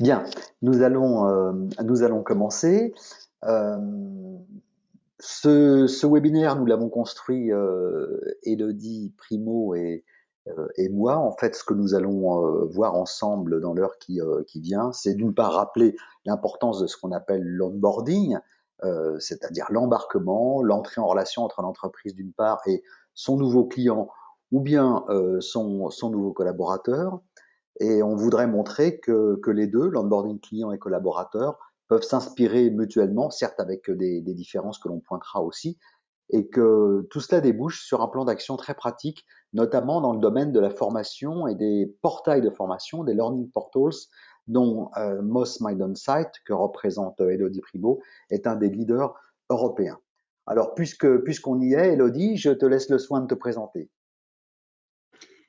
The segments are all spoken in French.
Bien, nous allons commencer. Euh, ce webinaire, nous l'avons construit, Élodie Primo et moi. En fait, ce que nous allons voir ensemble dans l'heure qui vient, c'est d'une part rappeler l'importance de ce qu'on appelle l'onboarding, c'est-à-dire l'embarquement, l'entrée en relation entre l'entreprise d'une part et son nouveau client ou bien son nouveau collaborateur. Et on voudrait montrer que les deux, l'onboarding client et collaborateur, peuvent s'inspirer mutuellement, certes avec des différences que l'on pointera aussi, et que tout cela débouche sur un plan d'action très pratique, notamment dans le domaine de la formation et des portails de formation, des learning portals, dont Moss Maidon Site, que représente Elodie Pribaud, est un des leaders européens. Alors, puisqu'on y est, Elodie, je te laisse le soin de te présenter.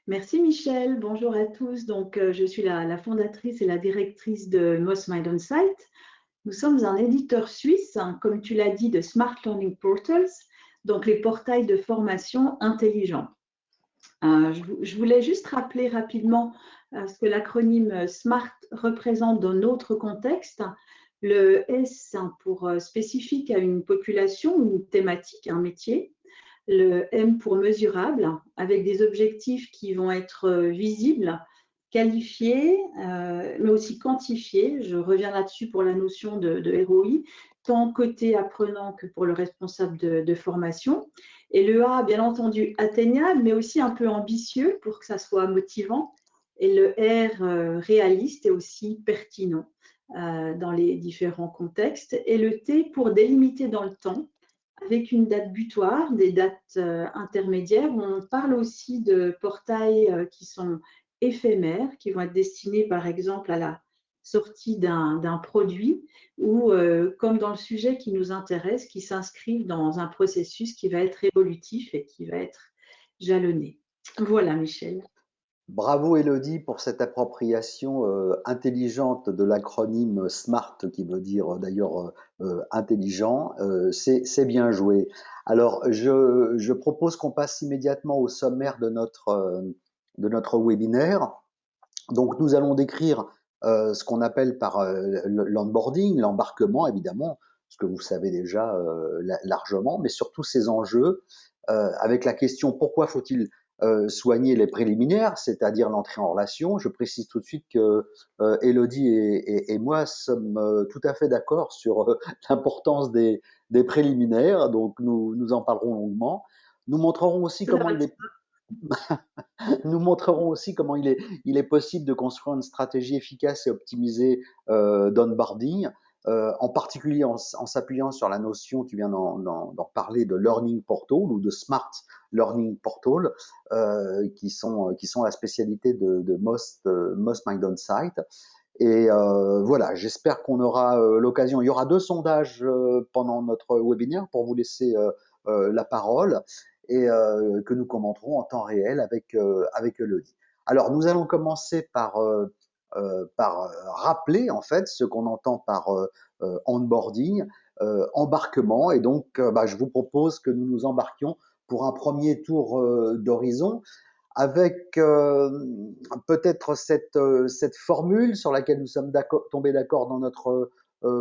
Merci Michel, bonjour à tous. Je suis la fondatrice et la directrice de Moss Maidon Site. Nous sommes un éditeur suisse, hein, comme tu l'as dit, de Smart Learning Portals, donc les portails de formation intelligents. Je voulais juste rappeler rapidement ce que l'acronyme SMART représente dans notre contexte. Le S pour spécifique à une population, une thématique, un métier. Le M pour mesurable, avec des objectifs qui vont être visibles, qualifiés, mais aussi quantifiés. Je reviens là-dessus pour la notion de ROI, tant côté apprenant que pour le responsable de formation. Et le A, bien entendu, atteignable, mais aussi un peu ambitieux pour que ça soit motivant. Et le R, réaliste et aussi pertinent dans les différents contextes. Et le T pour délimiter dans le temps, avec une date butoir, des dates intermédiaires. On parle aussi de portails qui sont éphémères, qui vont être destinés par exemple à la sortie d'un produit ou, comme dans le sujet qui nous intéresse, qui s'inscrivent dans un processus qui va être évolutif et qui va être jalonné. Voilà, Michel. Bravo Elodie pour cette appropriation intelligente de l'acronyme SMART qui veut dire d'ailleurs intelligent. C'est bien joué. Alors je propose qu'on passe immédiatement au sommaire de notre webinaire. Donc nous allons décrire ce qu'on appelle par l'onboarding, l'embarquement évidemment, ce que vous savez déjà largement, mais surtout ces enjeux avec la question pourquoi faut-il soigner les préliminaires, c'est-à-dire l'entrée en relation. Je précise tout de suite que Elodie et moi sommes tout à fait d'accord sur l'importance des préliminaires, donc nous en parlerons longuement. Nous montrerons aussi Tout à comment il fait. est nous montrerons aussi comment il est possible de construire une stratégie efficace et optimisée d'onboarding, en particulier en s'appuyant sur la notion, tu viens d'en parler, de learning portal ou de smart learning portal, qui sont la spécialité de Most Maidon Site. Et voilà, j'espère qu'on aura l'occasion. Il y aura deux sondages pendant notre webinaire pour vous laisser la parole et que nous commenterons en temps réel avec Elodie. Alors, nous allons commencer par rappeler en fait ce qu'on entend par onboarding, embarquement. Et donc, je vous propose que nous nous embarquions pour un premier tour d'horizon avec peut-être cette formule sur laquelle nous sommes tombés d'accord dans notre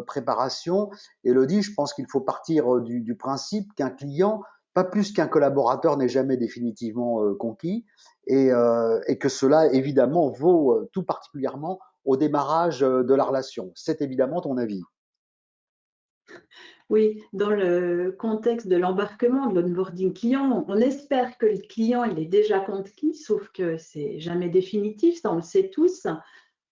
préparation. Elodie, je pense qu'il faut partir du principe qu'un client, pas plus qu'un collaborateur, n'est jamais définitivement conquis et que cela, évidemment, vaut tout particulièrement au démarrage de la relation. C'est évidemment ton avis. Oui, dans le contexte de l'embarquement, de l'onboarding client, on espère que le client il est déjà conquis, sauf que c'est jamais définitif, ça on le sait tous.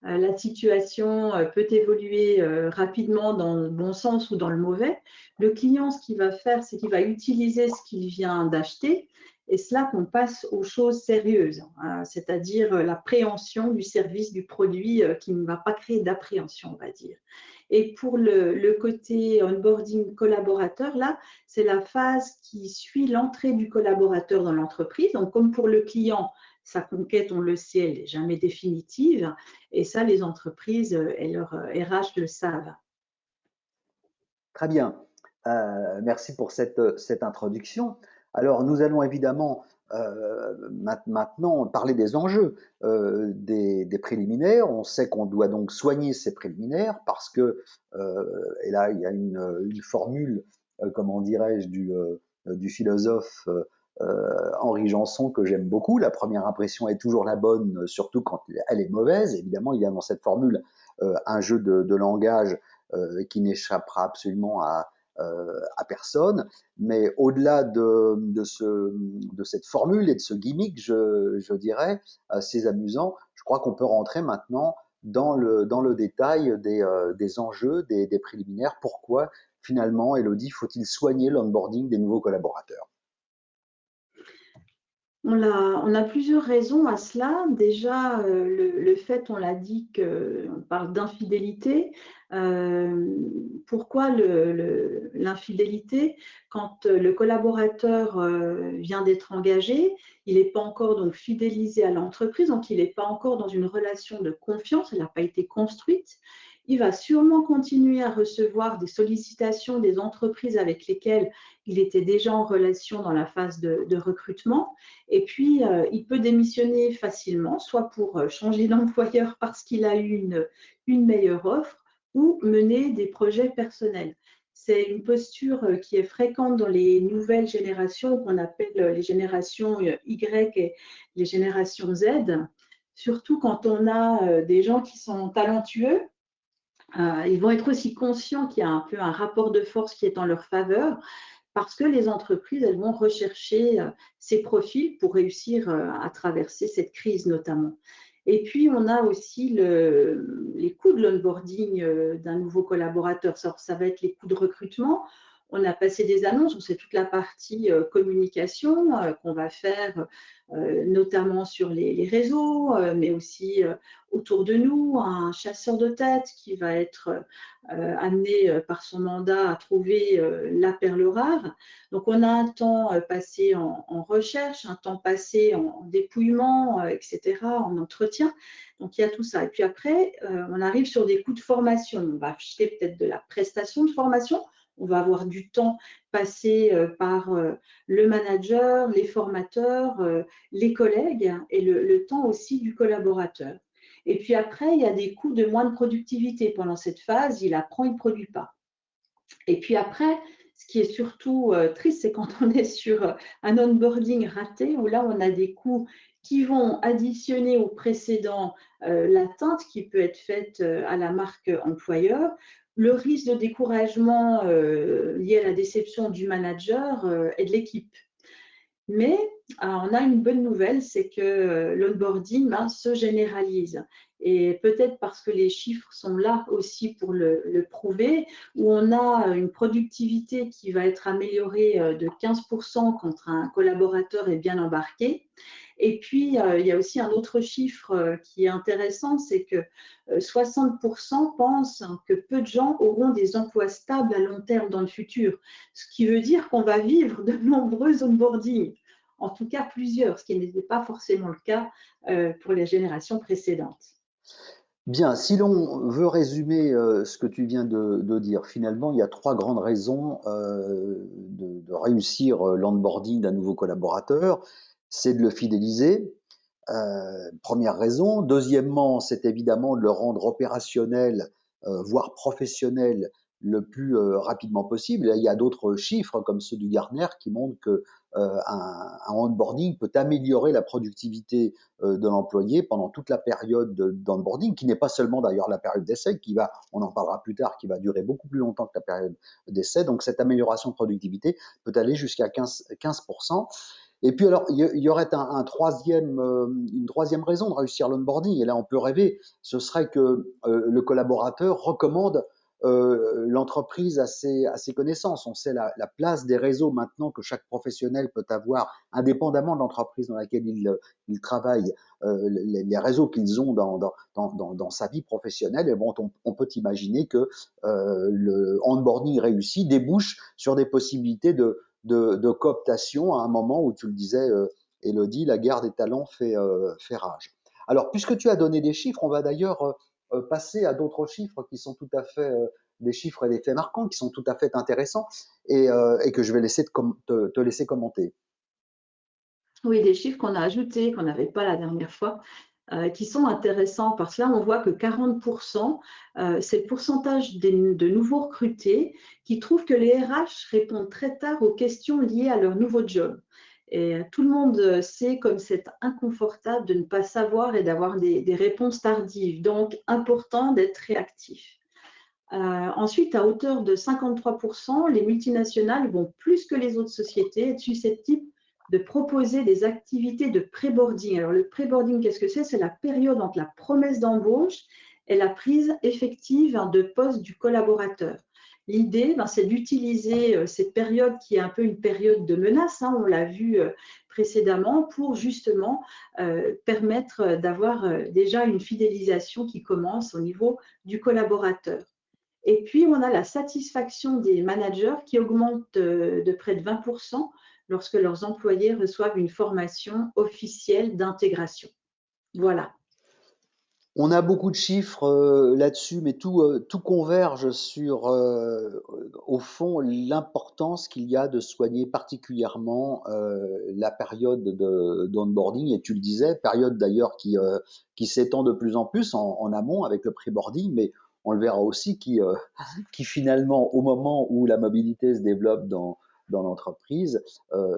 La situation peut évoluer rapidement dans le bon sens ou dans le mauvais. Le client, ce qu'il va faire, c'est qu'il va utiliser ce qu'il vient d'acheter et cela qu'on passe aux choses sérieuses, hein, c'est-à-dire la préhension du service, du produit qui ne va pas créer d'appréhension, on va dire. Et pour le côté onboarding collaborateur, là, c'est la phase qui suit l'entrée du collaborateur dans l'entreprise. Donc, comme pour le client, sa conquête, on le sait, elle n'est jamais définitive. Et ça, les entreprises et leurs RH le savent. Très bien. Merci pour cette introduction. Alors, nous allons évidemment Maintenant, parler des enjeux des préliminaires. On sait qu'on doit donc soigner ces préliminaires parce que, et là il y a une formule, comment dirais-je, du philosophe Henri Janson que j'aime beaucoup. La première impression est toujours la bonne, surtout quand elle est mauvaise. Évidemment, il y a dans cette formule un jeu de langage qui n'échappera absolument à personne. Mais au-delà de cette formule et de ce gimmick, je dirais, assez amusant, je crois qu'on peut rentrer maintenant dans le détail des enjeux, des préliminaires. Pourquoi, finalement, Elodie, faut-il soigner l'onboarding des nouveaux collaborateurs? On a plusieurs raisons à cela. Déjà, le fait, on l'a dit, qu'on parle d'infidélité. Pourquoi l'infidélité? Quand le collaborateur vient d'être engagé, il n'est pas encore donc fidélisé à l'entreprise, donc il n'est pas encore dans une relation de confiance, elle n'a pas été construite. Il va sûrement continuer à recevoir des sollicitations des entreprises avec lesquelles il était déjà en relation dans la phase de recrutement. Et puis, il peut démissionner facilement, soit pour changer d'employeur parce qu'il a eu une meilleure offre, ou mener des projets personnels. C'est une posture qui est fréquente dans les nouvelles générations qu'on appelle les générations Y et les générations Z, surtout quand on a des gens qui sont talentueux. Ils vont être aussi conscients qu'il y a un peu un rapport de force qui est en leur faveur, parce que les entreprises, elles vont rechercher ces profils pour réussir à traverser cette crise notamment. Et puis, on a aussi les coûts de l'onboarding d'un nouveau collaborateur. Ça va être les coûts de recrutement. On a passé des annonces, on sait toute la partie communication qu'on va faire, notamment sur les réseaux, mais aussi autour de nous, un chasseur de tête qui va être amené par son mandat à trouver la perle rare. Donc, on a un temps passé en recherche, un temps passé en dépouillement, etc., en entretien. Donc, il y a tout ça. Et puis après, on arrive sur des coûts de formation. On va acheter peut-être de la prestation de formation. On va avoir du temps passé par le manager, les formateurs, les collègues et le temps aussi du collaborateur. Et puis après, il y a des coûts de moins de productivité. Pendant cette phase, il apprend, il ne produit pas. Et puis après, ce qui est surtout triste, c'est quand on est sur un onboarding raté, où là, on a des coûts qui vont additionner au précédent l'atteinte qui peut être faite à la marque employeur, le risque de découragement lié à la déception du manager et de l'équipe. Mais on a une bonne nouvelle, c'est que l'onboarding se généralise. Et peut-être parce que les chiffres sont là aussi pour le prouver, où on a une productivité qui va être améliorée de 15% quand un collaborateur est bien embarqué. Et puis, il y a aussi un autre chiffre qui est intéressant, c'est que 60% pensent que peu de gens auront des emplois stables à long terme dans le futur, ce qui veut dire qu'on va vivre de nombreux onboardings, en tout cas plusieurs, ce qui n'était pas forcément le cas pour les générations précédentes. Bien, si l'on veut résumer ce que tu viens de dire, finalement, il y a trois grandes raisons de réussir l'onboarding d'un nouveau collaborateur. C'est de le fidéliser, première raison. Deuxièmement, c'est évidemment de le rendre opérationnel, voire professionnel, le plus rapidement possible. Et il y a d'autres chiffres, comme ceux du Gartner, qui montrent que un onboarding peut améliorer la productivité de l'employé pendant toute la période d'onboarding, qui n'est pas seulement d'ailleurs la période d'essai, qui va, on en parlera plus tard, qui va durer beaucoup plus longtemps que la période d'essai. Donc cette amélioration de productivité peut aller jusqu'à 15%. Et puis alors, il y aurait une troisième raison de réussir l'onboarding, et là on peut rêver, ce serait que le collaborateur recommande l'entreprise à ses connaissances. On sait la place des réseaux maintenant que chaque professionnel peut avoir, indépendamment de l'entreprise dans laquelle il travaille, les réseaux qu'ils ont dans sa vie professionnelle. Et bon, on peut imaginer que le onboarding réussi débouche sur des possibilités de cooptation à un moment où tu le disais, Elodie, la guerre des talents fait rage. Alors, puisque tu as donné des chiffres, on va d'ailleurs passer à d'autres chiffres qui sont tout à fait des chiffres et des faits marquants qui sont tout à fait intéressants et que je vais te laisser commenter. Oui, des chiffres qu'on a ajoutés, qu'on n'avait pas la dernière fois, qui sont intéressants parce que là, on voit que 40%, c'est le pourcentage de nouveaux recrutés qui trouvent que les RH répondent très tard aux questions liées à leur nouveau job. Et tout le monde sait comme c'est inconfortable de ne pas savoir et d'avoir des réponses tardives. Donc, important d'être réactif. Ensuite, à hauteur de 53%, les multinationales vont plus que les autres sociétés être susceptibles de proposer des activités de pré-boarding. Alors, le pré-boarding, qu'est-ce que c'est? C'est la période entre la promesse d'embauche et la prise effective de poste du collaborateur. L'idée, c'est d'utiliser cette période qui est un peu une période de menace, on l'a vu précédemment, pour justement permettre d'avoir déjà une fidélisation qui commence au niveau du collaborateur. Et puis, on a la satisfaction des managers qui augmente de près de 20% lorsque leurs employés reçoivent une formation officielle d'intégration. Voilà. On a beaucoup de chiffres là-dessus, mais tout converge sur, au fond, l'importance qu'il y a de soigner particulièrement la période d'onboarding. Et tu le disais, période d'ailleurs qui s'étend de plus en plus en amont avec le pre-boarding, mais on le verra aussi qui finalement, au moment où la mobilité se développe dans l'entreprise,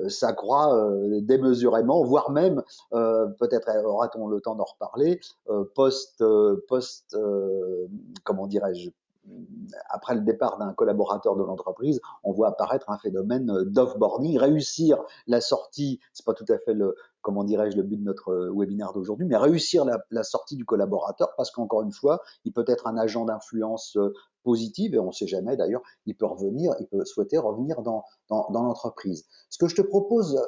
s'accroît démesurément, voire même, peut-être aura-t-on le temps d'en reparler, comment dirais-je, après le départ d'un collaborateur de l'entreprise, on voit apparaître un phénomène d'offboarding, réussir la sortie, c'est pas tout à fait le, comment dirais-je, le but de notre webinaire d'aujourd'hui, mais réussir la sortie du collaborateur parce qu'encore une fois, il peut être un agent d'influence positive et on ne sait jamais d'ailleurs, il peut souhaiter revenir dans l'entreprise. Ce que je te propose,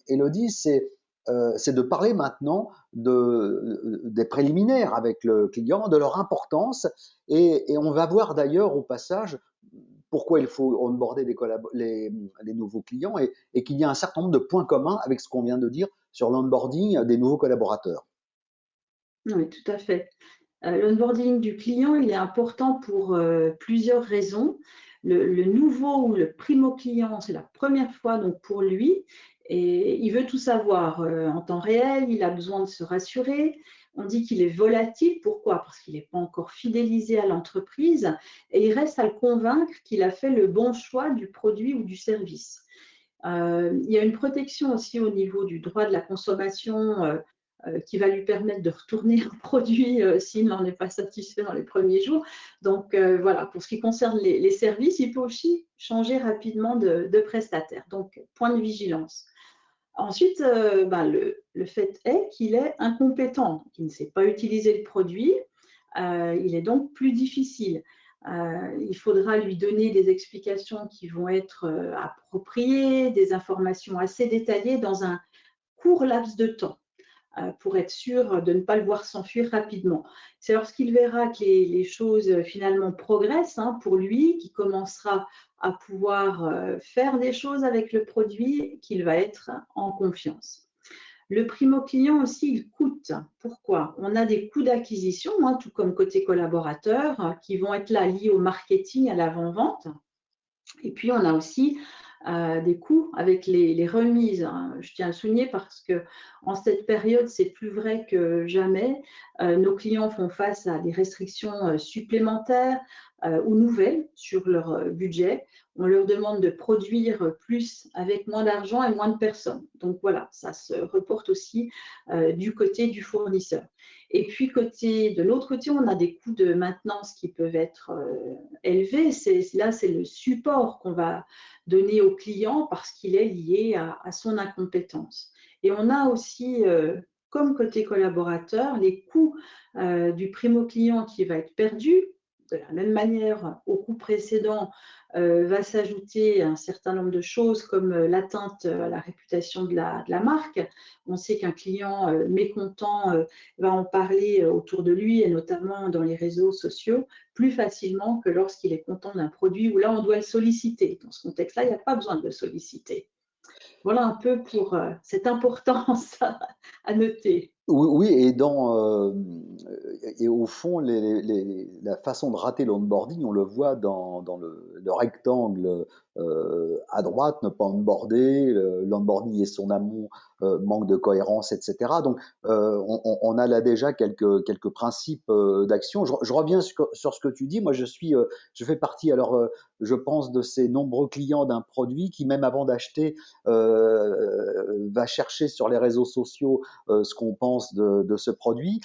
Elodie, c'est de parler maintenant des préliminaires avec le client, de leur importance, et on va voir d'ailleurs au passage pourquoi il faut onboarder les nouveaux clients et qu'il y a un certain nombre de points communs avec ce qu'on vient de dire sur l'onboarding des nouveaux collaborateurs. Oui, tout à fait. L'onboarding du client, il est important pour plusieurs raisons. Le nouveau ou le primo client, c'est la première fois donc pour lui et il veut tout savoir en temps réel, il a besoin de se rassurer. On dit qu'il est volatile, pourquoi? Parce qu'il n'est pas encore fidélisé à l'entreprise et il reste à le convaincre qu'il a fait le bon choix du produit ou du service. Il y a une protection aussi au niveau du droit de la consommation qui va lui permettre de retourner un produit s'il n'en est pas satisfait dans les premiers jours. Donc voilà, pour ce qui concerne les services, il peut aussi changer rapidement de prestataire. Donc, point de vigilance. Ensuite, le fait est qu'il est incompétent, qu'il ne sait pas utiliser le produit. Il est donc plus difficile. Il faudra lui donner des explications qui vont être appropriées, des informations assez détaillées dans un court laps de temps pour être sûr de ne pas le voir s'enfuir rapidement. C'est lorsqu'il verra que les choses finalement progressent pour lui, qu'il commencera à pouvoir faire des choses avec le produit, qu'il va être en confiance. Le primo client aussi, il coûte. Pourquoi? On a des coûts d'acquisition, tout comme côté collaborateur, qui vont être là liés au marketing, à l'avant-vente. Et puis, on a aussi des coûts avec les remises. Je tiens à le souligner parce qu'en cette période, c'est plus vrai que jamais. Nos clients font face à des restrictions supplémentaires ou nouvelles sur leur budget. On leur demande de produire plus avec moins d'argent et moins de personnes. Donc voilà, ça se reporte aussi du côté du fournisseur. Et puis, de l'autre côté, on a des coûts de maintenance qui peuvent être élevés. Là, c'est le support qu'on va donner au client parce qu'il est lié à son incompétence. Et on a aussi, comme côté collaborateur, les coûts du primo client qui va être perdu. De la même manière, au coût précédent, va s'ajouter un certain nombre de choses comme l'atteinte à la réputation de la marque. On sait qu'un client mécontent va en parler autour de lui et notamment dans les réseaux sociaux plus facilement que lorsqu'il est content d'un produit où là on doit le solliciter. Dans ce contexte-là, il n'y a pas besoin de le solliciter. Voilà un peu pour cette importance à noter. Oui, oui, et au fond, la façon de rater l'onboarding, on le voit dans le rectangle à droite, ne pas onboarder, l'onboarding et son amont manque de cohérence, etc. Donc, on a là déjà quelques principes d'action. Je reviens sur ce que tu dis. Moi, je fais partie, alors, je pense, de ces nombreux clients d'un produit qui, même avant d'acheter, va chercher sur les réseaux sociaux ce qu'on pense de ce produit.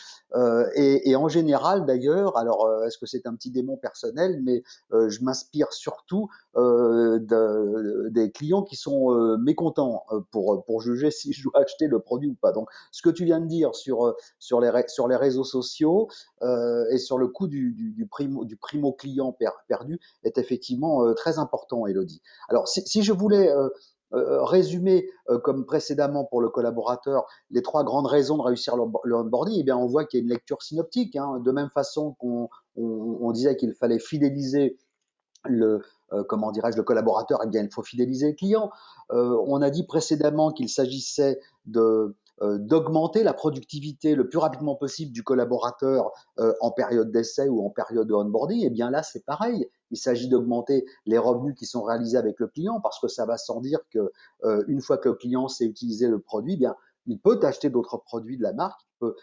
Et en général, d'ailleurs, alors est-ce que c'est un petit démon personnel, mais je m'inspire surtout des clients qui sont mécontents pour juger si je dois acheter le produit ou pas. Donc, ce que tu viens de dire sur les réseaux sociaux et sur le coût du primo client perdu est effectivement très important, Elodie. Alors, si je voulais résumer, comme précédemment pour le collaborateur, les trois grandes raisons de réussir le onboarding, eh bien, on voit qu'il y a une lecture synoptique. Hein, de même façon qu'on disait qu'il fallait fidéliser comment dirais-je, le collaborateur, eh bien, il faut fidéliser le client. On a dit précédemment qu'il s'agissait d'augmenter la productivité le plus rapidement possible du collaborateur en période d'essai ou en période de onboarding. Et bien là, c'est pareil. Il s'agit d'augmenter les revenus qui sont réalisés avec le client parce que ça va sans dire que une fois que le client sait utiliser le produit, eh bien, il peut acheter d'autres produits de la marque.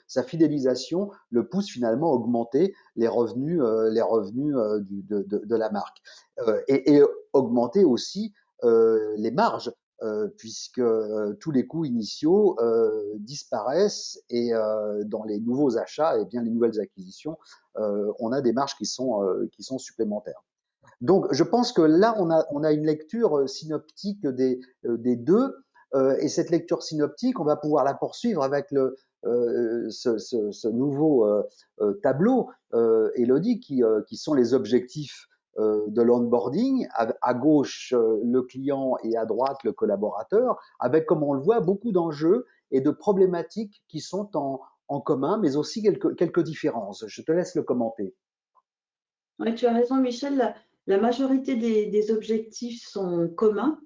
Sa fidélisation le pousse finalement à augmenter les revenus de la marque et augmenter aussi les marges puisque tous les coûts initiaux disparaissent et dans les nouveaux achats et bien les nouvelles acquisitions, on a des marges qui sont supplémentaires. Donc, je pense que là, on a une lecture synoptique des deux, et cette lecture synoptique, on va pouvoir la poursuivre avec ce nouveau tableau, Elodie, qui sont les objectifs de l'onboarding. À gauche, le client et à droite, le collaborateur, avec, comme on le voit, beaucoup d'enjeux et de problématiques qui sont en commun, mais aussi quelques différences. Je te laisse le commenter. Oui, tu as raison, Michel. La majorité des objectifs sont communs.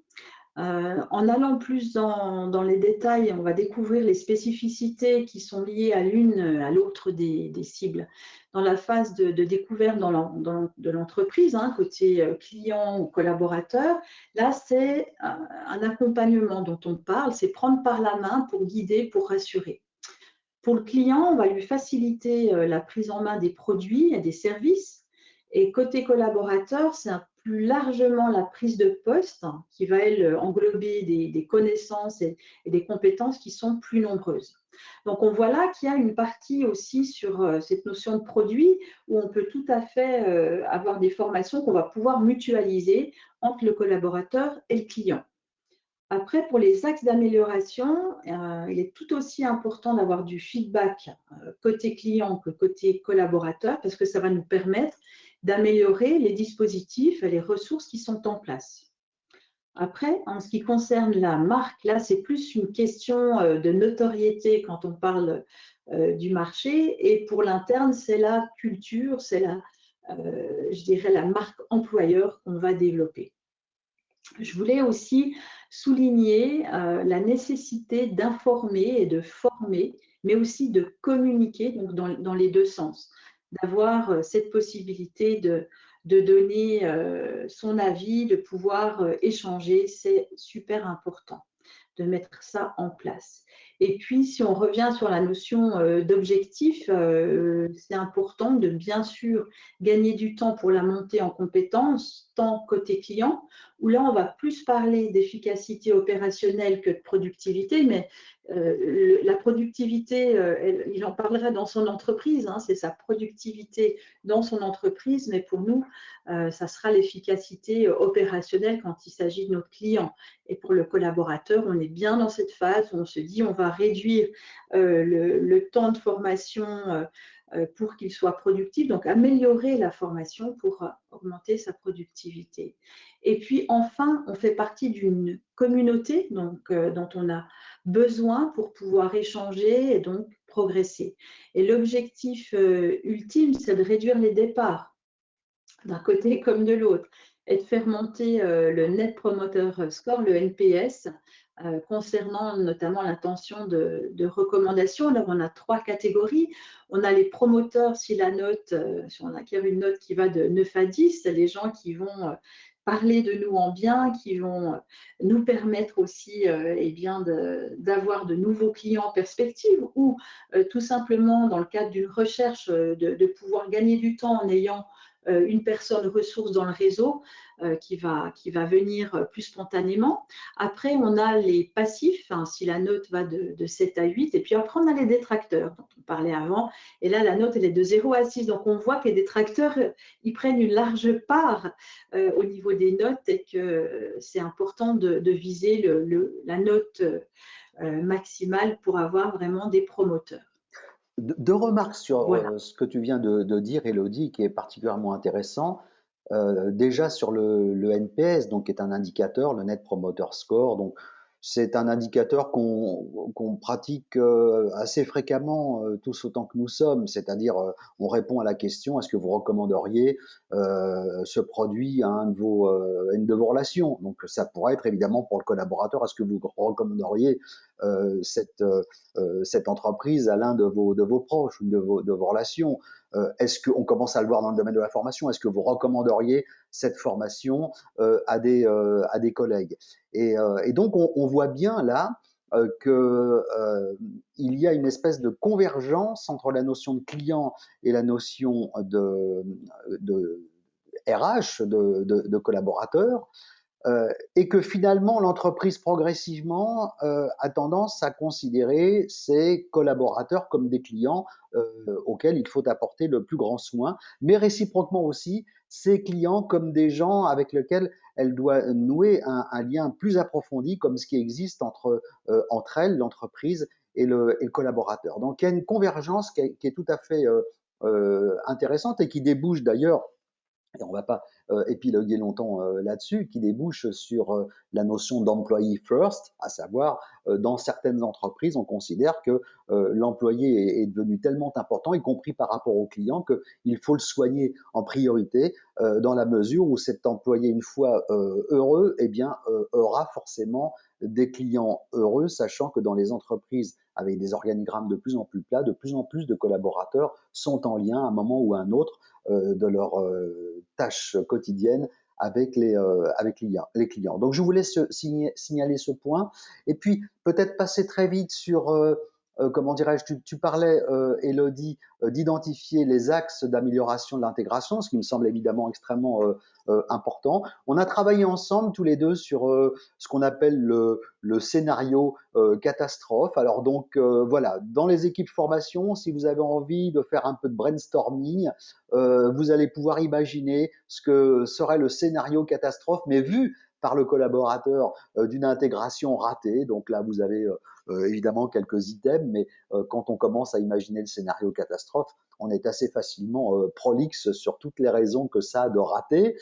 En allant plus dans les détails, on va découvrir les spécificités qui sont liées à l'une à l'autre des cibles. Dans la phase de découverte de l'entreprise, hein, côté client ou collaborateur, là, c'est un accompagnement dont on parle, c'est prendre par la main pour guider, pour rassurer. Pour le client, on va lui faciliter la prise en main des produits et des services. Et côté collaborateur, c'est plus largement la prise de poste qui va, elle, englober des connaissances et des compétences qui sont plus nombreuses. Donc, on voit là qu'il y a une partie aussi sur cette notion de produit où on peut tout à fait avoir des formations qu'on va pouvoir mutualiser entre le collaborateur et le client. Après, pour les axes d'amélioration, il est tout aussi important d'avoir du feedback côté client que côté collaborateur parce que ça va nous permettre d'améliorer les dispositifs et les ressources qui sont en place. Après, en ce qui concerne la marque, là, c'est plus une question de notoriété quand on parle du marché. Et pour l'interne, c'est la culture, c'est je dirais, la marque employeur qu'on va développer. Je voulais aussi souligner la nécessité d'informer et de former, mais aussi de communiquer donc dans les deux sens, d'avoir cette possibilité de donner son avis, de pouvoir échanger, c'est super important de mettre ça en place. Et puis, si on revient sur la notion d'objectif, c'est important de bien sûr gagner du temps pour la montée en compétences, tant côté client, où là, on va plus parler d'efficacité opérationnelle que de productivité, mais la productivité, il en parlera dans son entreprise, hein, c'est sa productivité dans son entreprise, mais pour nous, ça sera l'efficacité opérationnelle quand il s'agit de notre client. Et pour le collaborateur, on est bien dans cette phase où on se dit on va réduire le temps de formation pour qu'il soit productif, donc améliorer la formation pour augmenter sa productivité. Et puis enfin, on fait partie d'une communauté donc, dont on a besoin pour pouvoir échanger et donc progresser. Et l'objectif ultime, c'est de réduire les départs d'un côté comme de l'autre et de faire monter le Net Promoter Score, le NPS, concernant notamment l'intention de recommandation. Alors, on a 3 catégories. On a les promoteurs, si la note, si on acquiert une note qui va de 9 à 10, c'est les gens qui vont parler de nous en bien, qui vont nous permettre aussi eh bien d'avoir de nouveaux clients en perspective, ou tout simplement dans le cadre d'une recherche de pouvoir gagner du temps en ayant une personne ressource dans le réseau qui va venir plus spontanément. Après, on a les passifs, hein, si la note va de 7 à 8. Et puis après, on a les détracteurs dont on parlait avant. Et là, la note, elle est de 0 à 6. Donc, on voit que les détracteurs, ils prennent une large part au niveau des notes et que c'est important de viser la note maximale pour avoir vraiment des promoteurs. Deux remarques sur Voilà. ce que tu viens de dire, Elodie, qui est particulièrement intéressant. Déjà sur le NPS, donc qui est un indicateur, le Net Promoter Score. Donc c'est un indicateur qu'on pratique assez fréquemment, tous autant que nous sommes. C'est-à-dire, on répond à la question est-ce que vous recommanderiez ce produit à une de vos relations. Donc ça pourrait être évidemment pour le collaborateur est-ce que vous recommanderiez cette entreprise à l'un de vos proches ou de vos relations. Est-ce qu'on commence à le voir dans le domaine de la formation? Est-ce que vous recommanderiez cette formation à des collègues? Et donc, on voit bien là qu'il y a une espèce de convergence entre la notion de client et la notion de RH, de collaborateur, et que finalement l'entreprise progressivement a tendance à considérer ses collaborateurs comme des clients auxquels il faut apporter le plus grand soin, mais réciproquement aussi ses clients comme des gens avec lesquels elle doit nouer un lien plus approfondi, comme ce qui existe entre elles, l'entreprise et le collaborateur. Donc il y a une convergence qui est tout à fait intéressante et qui débouche d'ailleurs, et on ne va pas épiloguer longtemps là-dessus, qui débouche sur la notion d'employee first, à savoir, dans certaines entreprises, on considère que l'employé est devenu tellement important, y compris par rapport au client, qu'il faut le soigner en priorité, dans la mesure où cet employé, une fois heureux, eh bien, aura forcément des clients heureux, sachant que dans les entreprises avec des organigrammes de plus en plus plats, de plus en plus de collaborateurs sont en lien à un moment ou à un autre de leurs tâches quotidiennes avec les clients. Donc je voulais signaler ce point et puis peut-être passer très vite sur comment dirais-je, tu parlais, Elodie, d'identifier les axes d'amélioration de l'intégration, ce qui me semble évidemment extrêmement important. On a travaillé ensemble tous les deux sur ce qu'on appelle le scénario catastrophe. Alors donc voilà, dans les équipes formation, si vous avez envie de faire un peu de brainstorming, vous allez pouvoir imaginer ce que serait le scénario catastrophe, mais vu par le collaborateur d'une intégration ratée. Donc là, vous avez évidemment quelques items, mais quand on commence à imaginer le scénario catastrophe, on est assez facilement prolixe sur toutes les raisons que ça a de rater.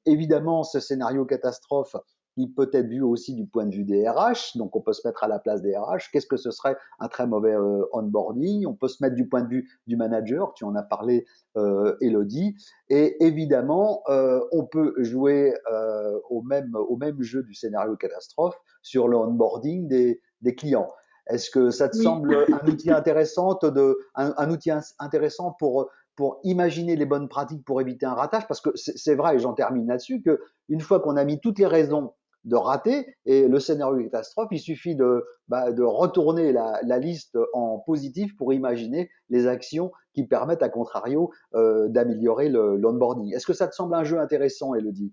Évidemment, ce scénario catastrophe, il peut être vu aussi du point de vue des RH, donc on peut se mettre à la place des RH. Qu'est-ce que ce serait un très mauvais onboarding? On peut se mettre du point de vue du manager, tu en as parlé, Elodie. Et évidemment, on peut jouer au même jeu du scénario catastrophe sur le onboarding des clients. Est-ce que ça te Oui. semble un outil intéressant pour imaginer les bonnes pratiques pour éviter un ratage? Parce que c'est vrai, et j'en termine là-dessus, qu'une fois qu'on a mis toutes les raisons de rater et le scénario catastrophe, il suffit de retourner la liste en positif pour imaginer les actions qui permettent, à contrario, d'améliorer l'onboarding. Est-ce que ça te semble un jeu intéressant, Elodie?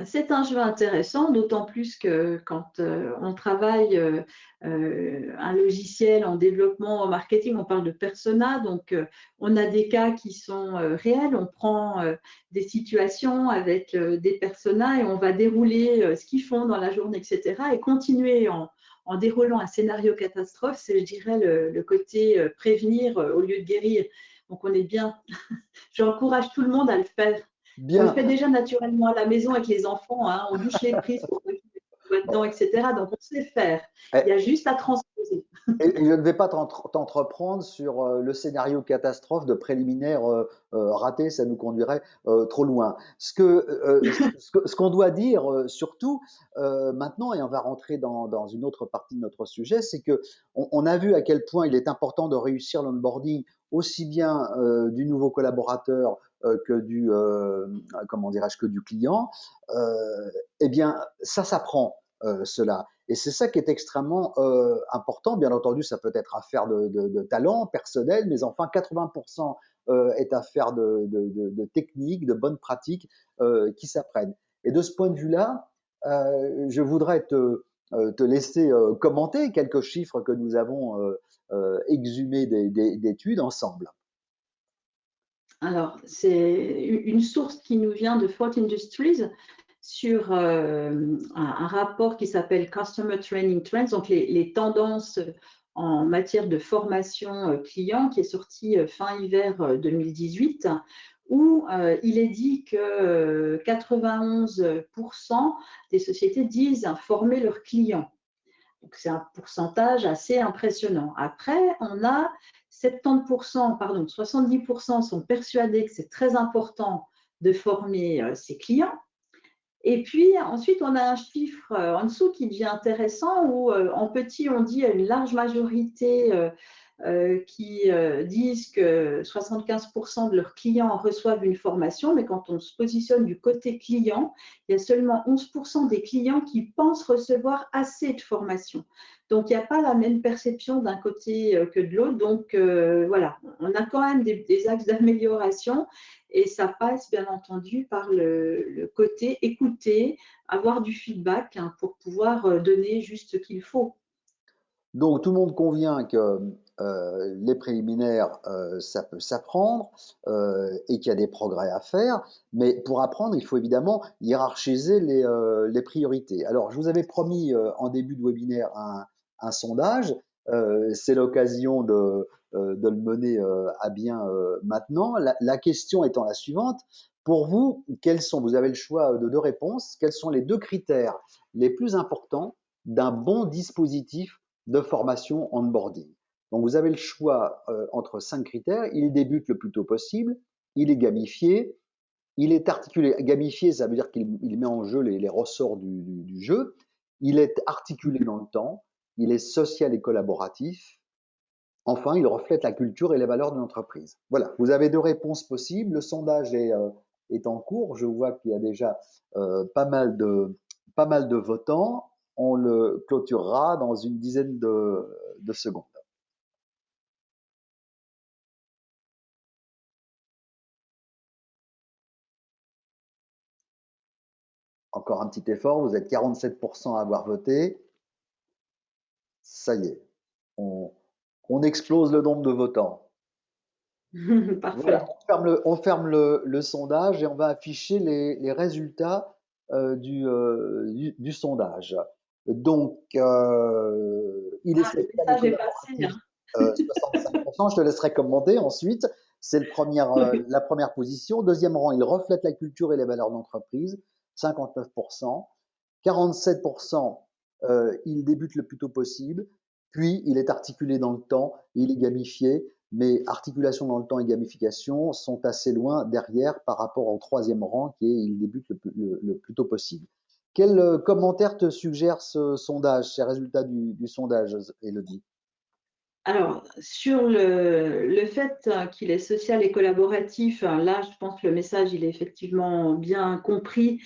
C'est un jeu intéressant, d'autant plus que quand on travaille un logiciel en développement, en marketing, on parle de persona, donc on a des cas qui sont réels, on prend des situations avec des personas et on va dérouler ce qu'ils font dans la journée, etc. et continuer en déroulant un scénario catastrophe, c'est, je dirais, le côté prévenir au lieu de guérir. Donc on est bien. J'encourage tout le monde à le faire. On le Bien, fait déjà naturellement à la maison avec les enfants, hein, on bouche les prises pour eux. là-dedans, etc. Donc, on sait faire. Il y a juste à transposer. Et je ne vais pas t'entreprendre sur le scénario catastrophe de préliminaire raté, ça nous conduirait trop loin. Ce qu'on doit dire surtout maintenant, et on va rentrer dans une autre partie de notre sujet, c'est que on a vu à quel point il est important de réussir l'onboarding aussi bien du nouveau collaborateur que du comment dirais-je que du client. Eh bien, ça s'apprend cela. Et c'est ça qui est extrêmement important. Bien entendu, ça peut être affaire de talent personnel, mais enfin, 80% est affaire de techniques, de bonnes pratiques qui s'apprennent. Et de ce point de vue-là, je voudrais te laisser commenter quelques chiffres que nous avons exhumés d'études ensemble. Alors, c'est une source qui nous vient de Fort Industries sur un rapport qui s'appelle Customer Training Trends, donc les tendances en matière de formation client, qui est sorti fin hiver 2018, où il est dit que 91% des sociétés disent former leurs clients. Donc, c'est un pourcentage assez impressionnant. Après, on a 70% sont persuadés que c'est très important de former ses clients. Et puis ensuite, on a un chiffre en dessous qui devient intéressant où en petit, on dit à une large majorité qui disent que 75% de leurs clients reçoivent une formation, mais quand on se positionne du côté client, il y a seulement 11% des clients qui pensent recevoir assez de formation. Donc, il n'y a pas la même perception d'un côté que de l'autre. Donc, voilà, on a quand même des axes d'amélioration et ça passe bien entendu par le côté écouter, avoir du feedback pour pouvoir donner juste ce qu'il faut. Donc tout le monde convient que les préliminaires, ça peut s'apprendre et qu'il y a des progrès à faire, mais pour apprendre, il faut évidemment hiérarchiser les priorités. Alors je vous avais promis en début de webinaire un sondage, c'est l'occasion de le mener à bien maintenant. La question étant la suivante, pour vous, vous avez le choix de deux réponses, quels sont les deux critères les plus importants d'un bon dispositif de formation onboarding. Donc vous avez le choix entre 5 critères. Il débute le plus tôt possible, il est gamifié, il est articulé. Gamifié, ça veut dire qu'il met en jeu les ressorts du jeu. Il est articulé dans le temps, il est social et collaboratif. Enfin, il reflète la culture et les valeurs de l'entreprise. Voilà, vous avez deux réponses possibles. Le sondage est en cours. Je vois qu'il y a déjà pas mal de votants. On le clôturera dans une dizaine de secondes. Encore un petit effort, vous êtes 47% à avoir voté. Ça y est, on explose le nombre de votants. Parfait. Voilà, on ferme le sondage et on va afficher les résultats du sondage. Donc, il est le message est passé. 65%, je te laisserai commenter ensuite. C'est la première position. Deuxième rang, il reflète la culture et les valeurs d'entreprise, 59%. 47%, il débute le plus tôt possible. Puis, il est articulé dans le temps, il est gamifié, mais articulation dans le temps et gamification sont assez loin derrière par rapport au troisième rang qui est il débute le plus tôt possible. Quel commentaire te suggère ce sondage, ces résultats du sondage, Élodie? Alors, sur le fait qu'il est social et collaboratif, là, je pense que le message, il est effectivement bien compris,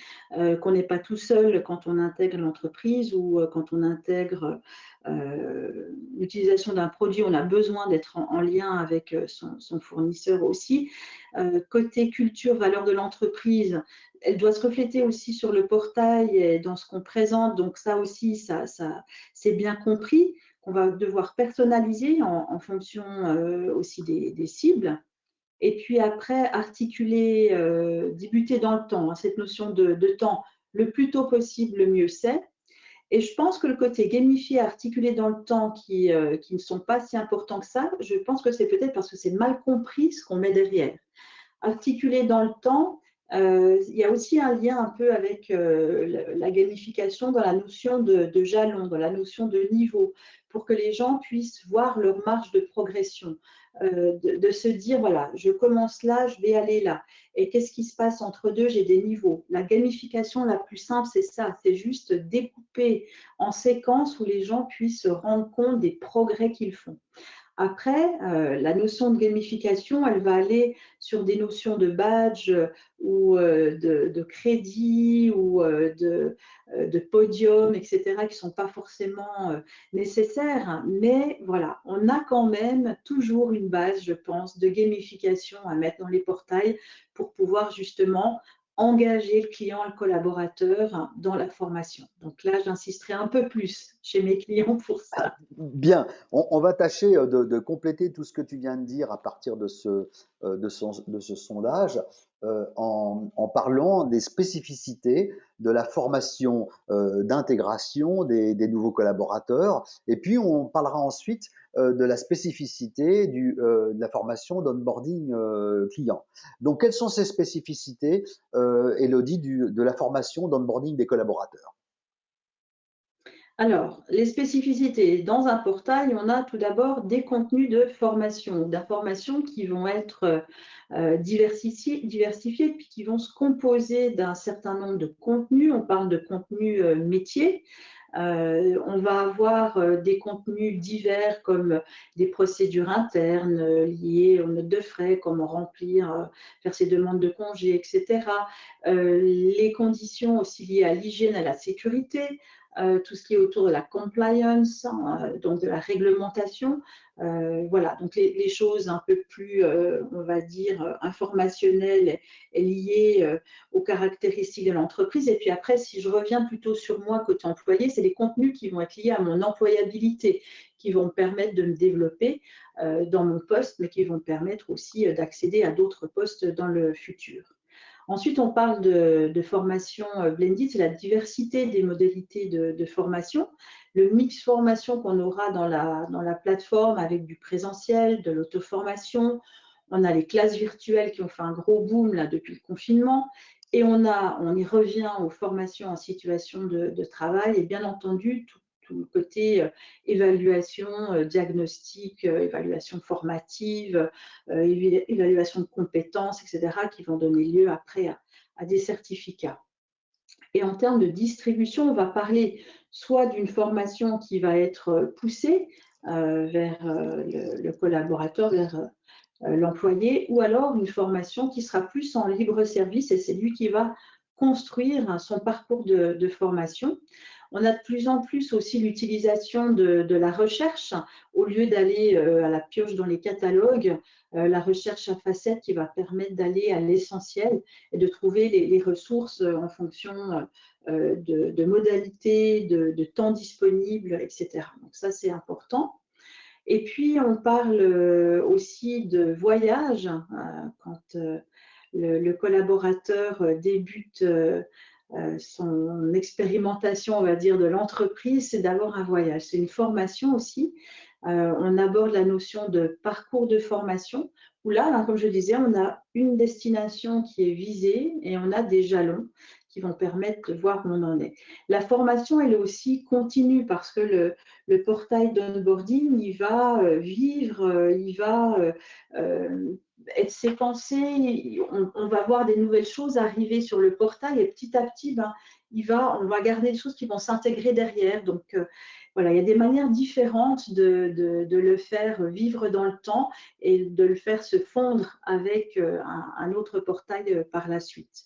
qu'on n'est pas tout seul quand on intègre l'entreprise ou quand on intègre l'utilisation d'un produit, on a besoin d'être en lien avec son fournisseur aussi. Côté culture, valeur de l'entreprise, elle doit se refléter aussi sur le portail et dans ce qu'on présente, donc ça aussi, ça c'est bien compris, qu'on va devoir personnaliser en fonction aussi des cibles. Et puis après, articuler, débuter dans le temps, cette notion de temps, le plus tôt possible, le mieux c'est. Et je pense que le côté gamifié, articulé dans le temps, qui ne sont pas si importants que ça, je pense que c'est peut-être parce que c'est mal compris ce qu'on met derrière. Articulé dans le temps, Il y a aussi un lien un peu avec la gamification dans la notion de jalon, dans la notion de niveau, pour que les gens puissent voir leur marge de progression, de se dire, voilà, je commence là, je vais aller là. Et qu'est-ce qui se passe entre deux? J'ai des niveaux. La gamification la plus simple, c'est ça, c'est juste découper en séquences où les gens puissent se rendre compte des progrès qu'ils font. Après, la notion de gamification, elle va aller sur des notions de badge ou de crédit ou de podium, etc., qui ne sont pas forcément nécessaires. Mais voilà, on a quand même toujours une base, je pense, de gamification à mettre dans les portails pour pouvoir justement engager le client, le collaborateur dans la formation. Donc là, j'insisterai un peu plus chez mes clients pour ça. Bien, on va tâcher de compléter tout ce que tu viens de dire à partir de ce sondage en parlant des spécificités de la formation d'intégration des nouveaux collaborateurs. Et puis, on parlera ensuite de la spécificité de la formation d'onboarding client. Donc, quelles sont ces spécificités, Élodie, de la formation d'onboarding des collaborateurs? Alors, les spécificités. Dans un portail, on a tout d'abord des contenus de formation, d'informations qui vont être diversifiés, puis qui vont se composer d'un certain nombre de contenus. On parle de contenus métiers. On va avoir des contenus divers comme des procédures internes liées aux notes de frais, comment remplir, faire ses demandes de congés, etc. Les conditions aussi liées à l'hygiène, à la sécurité, tout ce qui est autour de la compliance, donc de la réglementation. Voilà, donc les choses un peu plus, on va dire, informationnelles et liées aux caractéristiques de l'entreprise. Et puis après, si je reviens plutôt sur moi côté employé, c'est les contenus qui vont être liés à mon employabilité, qui vont me permettre de me développer dans mon poste, mais qui vont me permettre aussi d'accéder à d'autres postes dans le futur. Ensuite, on parle de formation blended, c'est la diversité des modalités de formation, le mix formation qu'on aura dans la plateforme avec du présentiel, de l'auto-formation. On a les classes virtuelles qui ont fait un gros boom là, depuis le confinement. Et on y revient aux formations en situation de travail et bien entendu, tout le côté évaluation, diagnostic, évaluation formative, évaluation de compétences, etc., qui vont donner lieu après à des certificats. Et en termes de distribution, on va parler soit d'une formation qui va être poussée vers le collaborateur, vers l'employé, ou alors une formation qui sera plus en libre service et c'est lui qui va construire son parcours de formation. On a de plus en plus aussi l'utilisation de la recherche au lieu d'aller à la pioche dans les catalogues, la recherche à facettes qui va permettre d'aller à l'essentiel et de trouver les ressources en fonction de modalités, de temps disponible, etc. Donc ça, c'est important. Et puis, on parle aussi de voyage. Quand le collaborateur débute son expérimentation, on va dire, de l'entreprise, c'est d'avoir un voyage. C'est une formation aussi. On aborde la notion de parcours de formation, où là, comme je disais, on a une destination qui est visée et on a des jalons qui vont permettre de voir où on en est. La formation, elle est aussi continue parce que le portail d'onboarding, il va vivre, il va être séquencé, on va voir des nouvelles choses arriver sur le portail et petit à petit, ben, on va garder des choses qui vont s'intégrer derrière. Donc, voilà, il y a des manières différentes de le faire vivre dans le temps et de le faire se fondre avec un autre portail par la suite.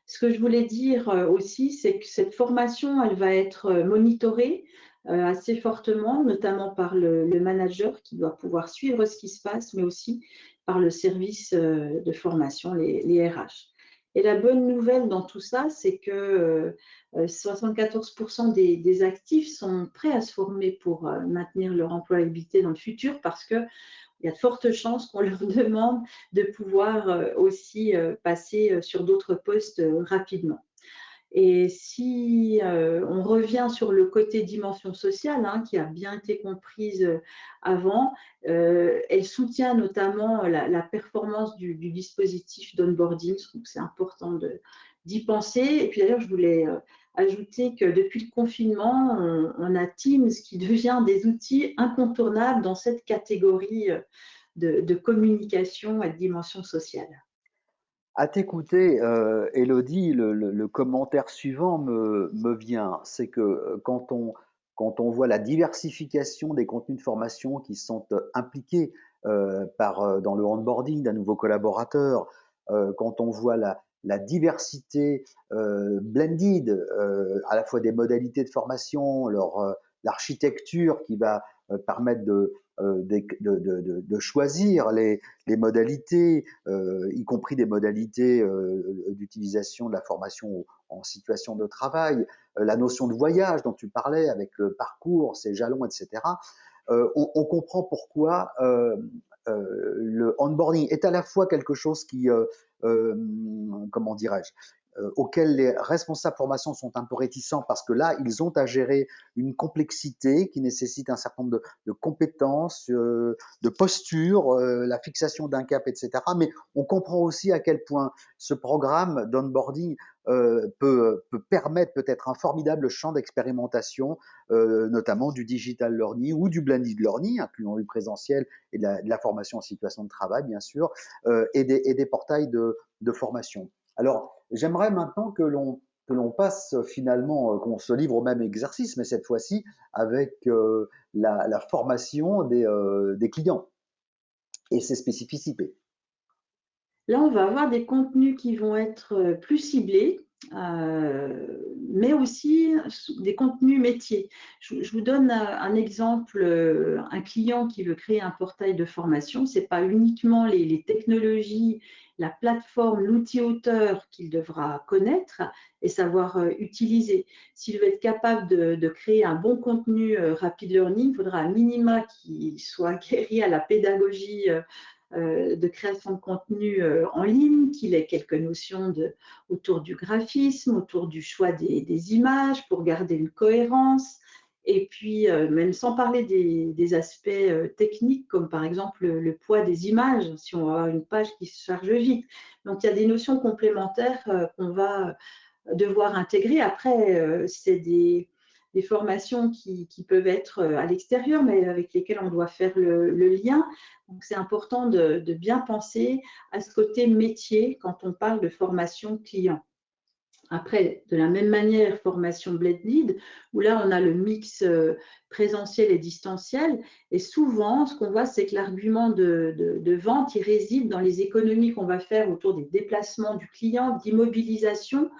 Ce que je voulais dire aussi, c'est que cette formation, elle va être monitorée assez fortement, notamment par le manager qui doit pouvoir suivre ce qui se passe, mais aussi par le service de formation, les RH. Et la bonne nouvelle dans tout ça, c'est que 74% des actifs sont prêts à se former pour maintenir leur employabilité dans le futur parce que il y a de fortes chances qu'on leur demande de pouvoir aussi passer sur d'autres postes rapidement. Et si on revient sur le côté dimension sociale, hein, qui a bien été comprise avant, elle soutient notamment la performance du dispositif d'onboarding. Je trouve que c'est important d'y penser. Et puis d'ailleurs, je voulais ajouter que depuis le confinement, on a Teams qui devient des outils incontournables dans cette catégorie de communication et de dimension sociale. À t'écouter, Élodie, le commentaire suivant me vient. C'est que quand on voit la diversification des contenus de formation qui sont impliqués dans le onboarding d'un nouveau collaborateur, quand on voit la diversité blended, à la fois des modalités de formation, l'architecture qui va permettre de choisir les modalités, y compris des modalités d'utilisation de la formation en situation de travail, la notion de voyage dont tu parlais avec le parcours, ses jalons, etc. On comprend pourquoi le onboarding est à la fois quelque chose qui, comment dirais-je, auxquels les responsables formation sont un peu réticents parce que là, ils ont à gérer une complexité qui nécessite un certain nombre de compétences, de postures, la fixation d'un cap, etc. Mais on comprend aussi à quel point ce programme d'onboarding peut permettre peut-être un formidable champ d'expérimentation, notamment du digital learning ou du blended learning, incluant du présentiel et de la formation en situation de travail, bien sûr, et des portails de formation. Alors, j'aimerais maintenant que l'on passe finalement, qu'on se livre au même exercice, mais cette fois-ci avec la formation des clients et ses spécificités. Là, on va avoir des contenus qui vont être plus ciblés, mais aussi des contenus métiers. Je vous donne un exemple, un client qui veut créer un portail de formation, ce n'est pas uniquement les technologies, la plateforme, l'outil auteur qu'il devra connaître et savoir utiliser. S'il veut être capable de créer un bon contenu rapid learning, il faudra à minima qu'il soit guéri à la pédagogie de création de contenu en ligne, qu'il ait quelques notions autour du graphisme, autour du choix des images pour garder une cohérence. Et puis, même sans parler des aspects techniques, comme par exemple le poids des images, si on a une page qui se charge vite. Donc, il y a des notions complémentaires qu'on va devoir intégrer. Après, c'est des formations qui peuvent être à l'extérieur, mais avec lesquelles on doit faire le lien. Donc, c'est important de bien penser à ce côté métier quand on parle de formation client. Après, de la même manière, formation blended, où là, on a le mix présentiel et distanciel. Et souvent, ce qu'on voit, c'est que l'argument de vente, il réside dans les économies qu'on va faire autour des déplacements du client, d'immobilisation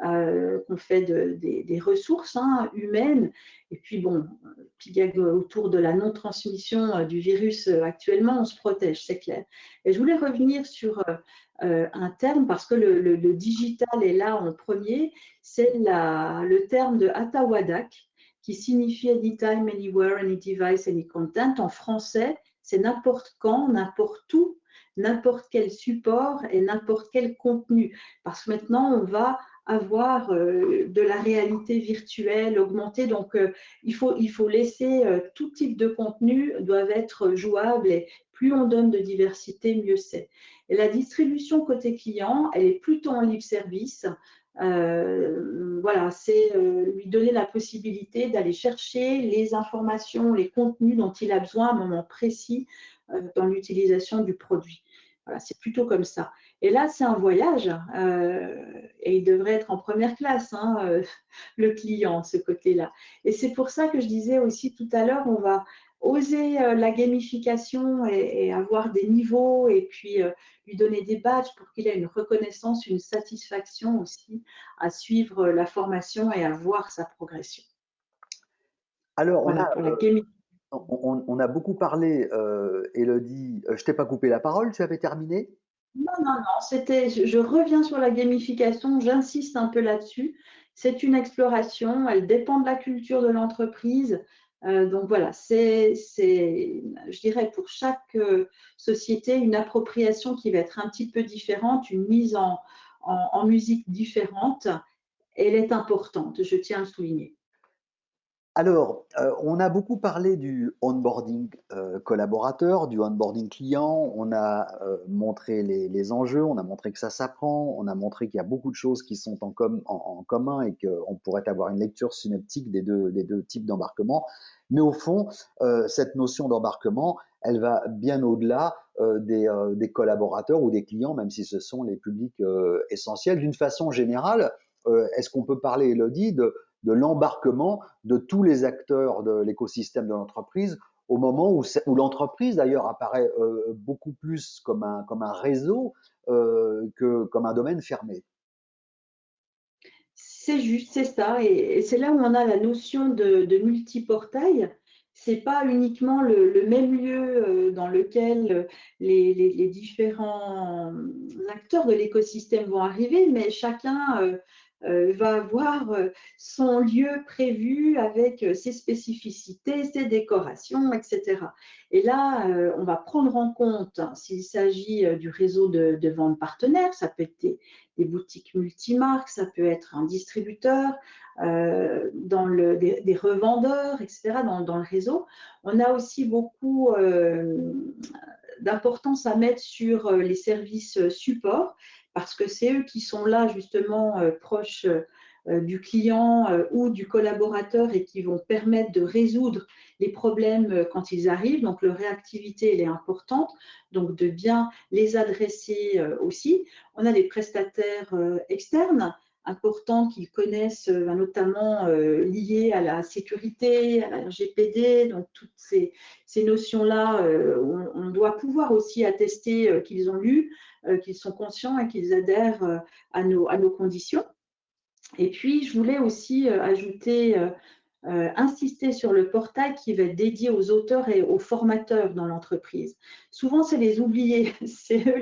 qu'on fait des ressources humaines. Et puis, bon, autour de la non-transmission du virus actuellement, on se protège, c'est clair. Et je voulais revenir sur un terme parce que le digital est là en premier, c'est le terme de Atawadak qui signifie Anytime, Anywhere, Any Device, Any Content. En français, c'est n'importe quand, n'importe où, n'importe quel support et n'importe quel contenu. Parce que maintenant, on va avoir de la réalité virtuelle augmentée. Donc, il faut laisser tout type de contenu doivent être jouables et plus on donne de diversité, mieux c'est. Et la distribution côté client, elle est plutôt en libre service. Voilà, c'est lui donner la possibilité d'aller chercher les informations, les contenus dont il a besoin à un moment précis dans l'utilisation du produit. Voilà, c'est plutôt comme ça. Et là, c'est un voyage et il devrait être en première classe, le client, ce côté-là. Et c'est pour ça que je disais aussi tout à l'heure, on va oser la gamification et avoir des niveaux et puis lui donner des badges pour qu'il ait une reconnaissance, une satisfaction aussi à suivre la formation et à voir sa progression. Alors, Voilà pour la gamification. on a beaucoup parlé, Élodie, je t'ai pas coupé la parole, tu avais terminé? Non, non, non, je reviens sur la gamification, j'insiste un peu là-dessus. C'est une exploration, elle dépend de la culture de l'entreprise. Donc voilà, je dirais, pour chaque société, une appropriation qui va être un petit peu différente, une mise en musique différente. et elle est importante, je tiens à le souligner. Alors, on a beaucoup parlé du onboarding collaborateur, du onboarding client. On a montré les enjeux, on a montré que ça s'apprend, on a montré qu'il y a beaucoup de choses qui sont en commun et qu'on pourrait avoir une lecture synoptique des deux types d'embarquement. Mais au fond, cette notion d'embarquement, elle va bien au-delà des collaborateurs ou des clients, même si ce sont les publics essentiels. D'une façon générale, est-ce qu'on peut parler, Elodie, de l'embarquement de tous les acteurs de l'écosystème de l'entreprise au moment où l'entreprise d'ailleurs apparaît beaucoup plus comme un réseau que comme un domaine fermé. C'est juste, c'est ça. Et c'est là où on a la notion de multiportail. C'est pas uniquement le même lieu dans lequel les différents acteurs de l'écosystème vont arriver, mais chacun va avoir son lieu prévu avec ses spécificités, ses décorations, etc. Et là, on va prendre en compte, hein, s'il s'agit du réseau de vente partenaires, ça peut être des boutiques multimarques, ça peut être un distributeur, des revendeurs, etc., dans le réseau. On a aussi beaucoup d'importance à mettre sur les services support, parce que c'est eux qui sont là justement proches du client ou du collaborateur et qui vont permettre de résoudre les problèmes quand ils arrivent. Donc, leur réactivité, elle est importante, donc de bien les adresser aussi. On a les prestataires externes importants qu'ils connaissent, notamment liés à la sécurité, à la RGPD, donc toutes ces notions-là, on doit pouvoir aussi attester qu'ils ont lu, qu'ils sont conscients et qu'ils adhèrent à nos conditions. Et puis, je voulais aussi ajouter, insister sur le portail qui va être dédié aux auteurs et aux formateurs dans l'entreprise. Souvent, c'est les oubliés, c'est eux,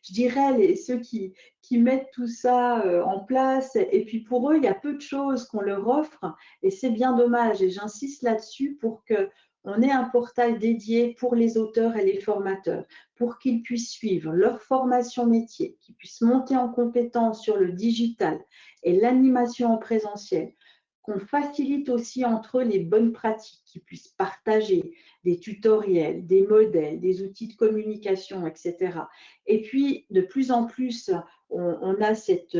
je dirais, ceux qui mettent tout ça en place. Et puis, pour eux, il y a peu de choses qu'on leur offre et c'est bien dommage. Et j'insiste là-dessus pour que on ait un portail dédié pour les auteurs et les formateurs, pour qu'ils puissent suivre leur formation métier, qu'ils puissent monter en compétence sur le digital et l'animation en présentiel, qu'on facilite aussi entre eux les bonnes pratiques, qu'ils puissent partager des tutoriels, des modèles, des outils de communication, etc. Et puis, de plus en plus, on a cette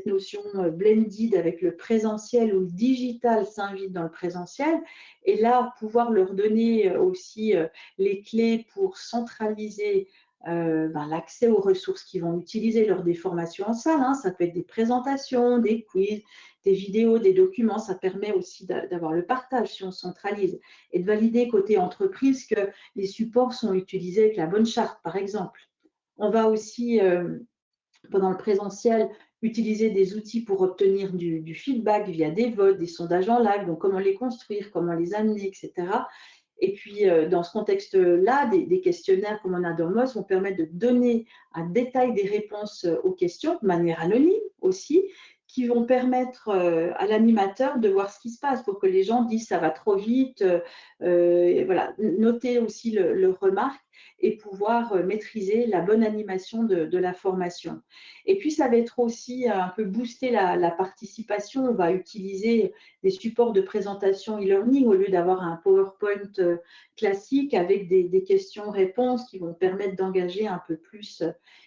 notion blended avec le présentiel où le digital s'invite dans le présentiel. Et là, pouvoir leur donner aussi les clés pour centraliser l'accès aux ressources qu'ils vont utiliser lors des formations en salle. Hein. Ça peut être des présentations, des quiz, des vidéos, des documents. Ça permet aussi d'avoir le partage si on centralise et de valider côté entreprise que les supports sont utilisés avec la bonne charte, par exemple. On va aussi, pendant le présentiel, utiliser des outils pour obtenir du feedback via des votes, des sondages en live, donc comment les construire, comment les amener, etc. Et puis, dans ce contexte-là, des questionnaires comme on a dans MOS vont permettre de donner un détail des réponses aux questions de manière anonyme aussi, qui vont permettre à l'animateur de voir ce qui se passe pour que les gens disent ça va trop vite, et voilà, noter aussi leurs remarques et pouvoir maîtriser la bonne animation de la formation. Et puis, ça va être aussi un peu booster la participation. On va utiliser des supports de présentation e-learning au lieu d'avoir un PowerPoint classique avec des questions-réponses qui vont permettre d'engager un peu plus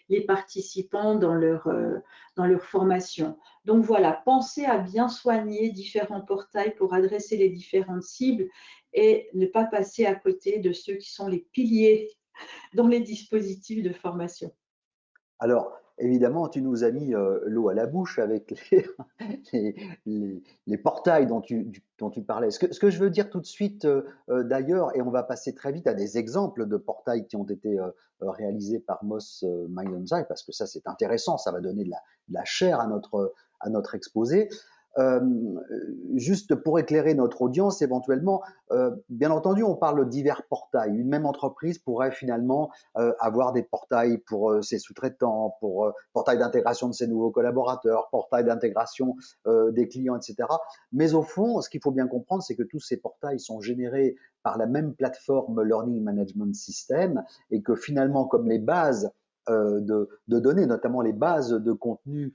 les participants dans leur formation. Donc voilà, pensez à bien soigner différents portails pour adresser les différentes cibles et ne pas passer à côté de ceux qui sont les piliers dans les dispositifs de formation. Alors, évidemment, tu nous as mis l'eau à la bouche avec les, les portails dont tu parlais. Ce que je veux dire tout de suite, d'ailleurs, et on va passer très vite à des exemples de portails qui ont été réalisés par Moss Mind Onsite, parce que ça, c'est intéressant, ça va donner de la chair à notre exposé. Euh, Juste pour éclairer notre audience éventuellement, bien entendu, on parle de divers portails. Une même entreprise pourrait finalement avoir des portails pour ses sous-traitants, pour portail d'intégration de ses nouveaux collaborateurs, portail d'intégration des clients, etc. Mais au fond, ce qu'il faut bien comprendre, c'est que tous ces portails sont générés par la même plateforme Learning Management System et que finalement, comme les bases de données, notamment les bases de contenu,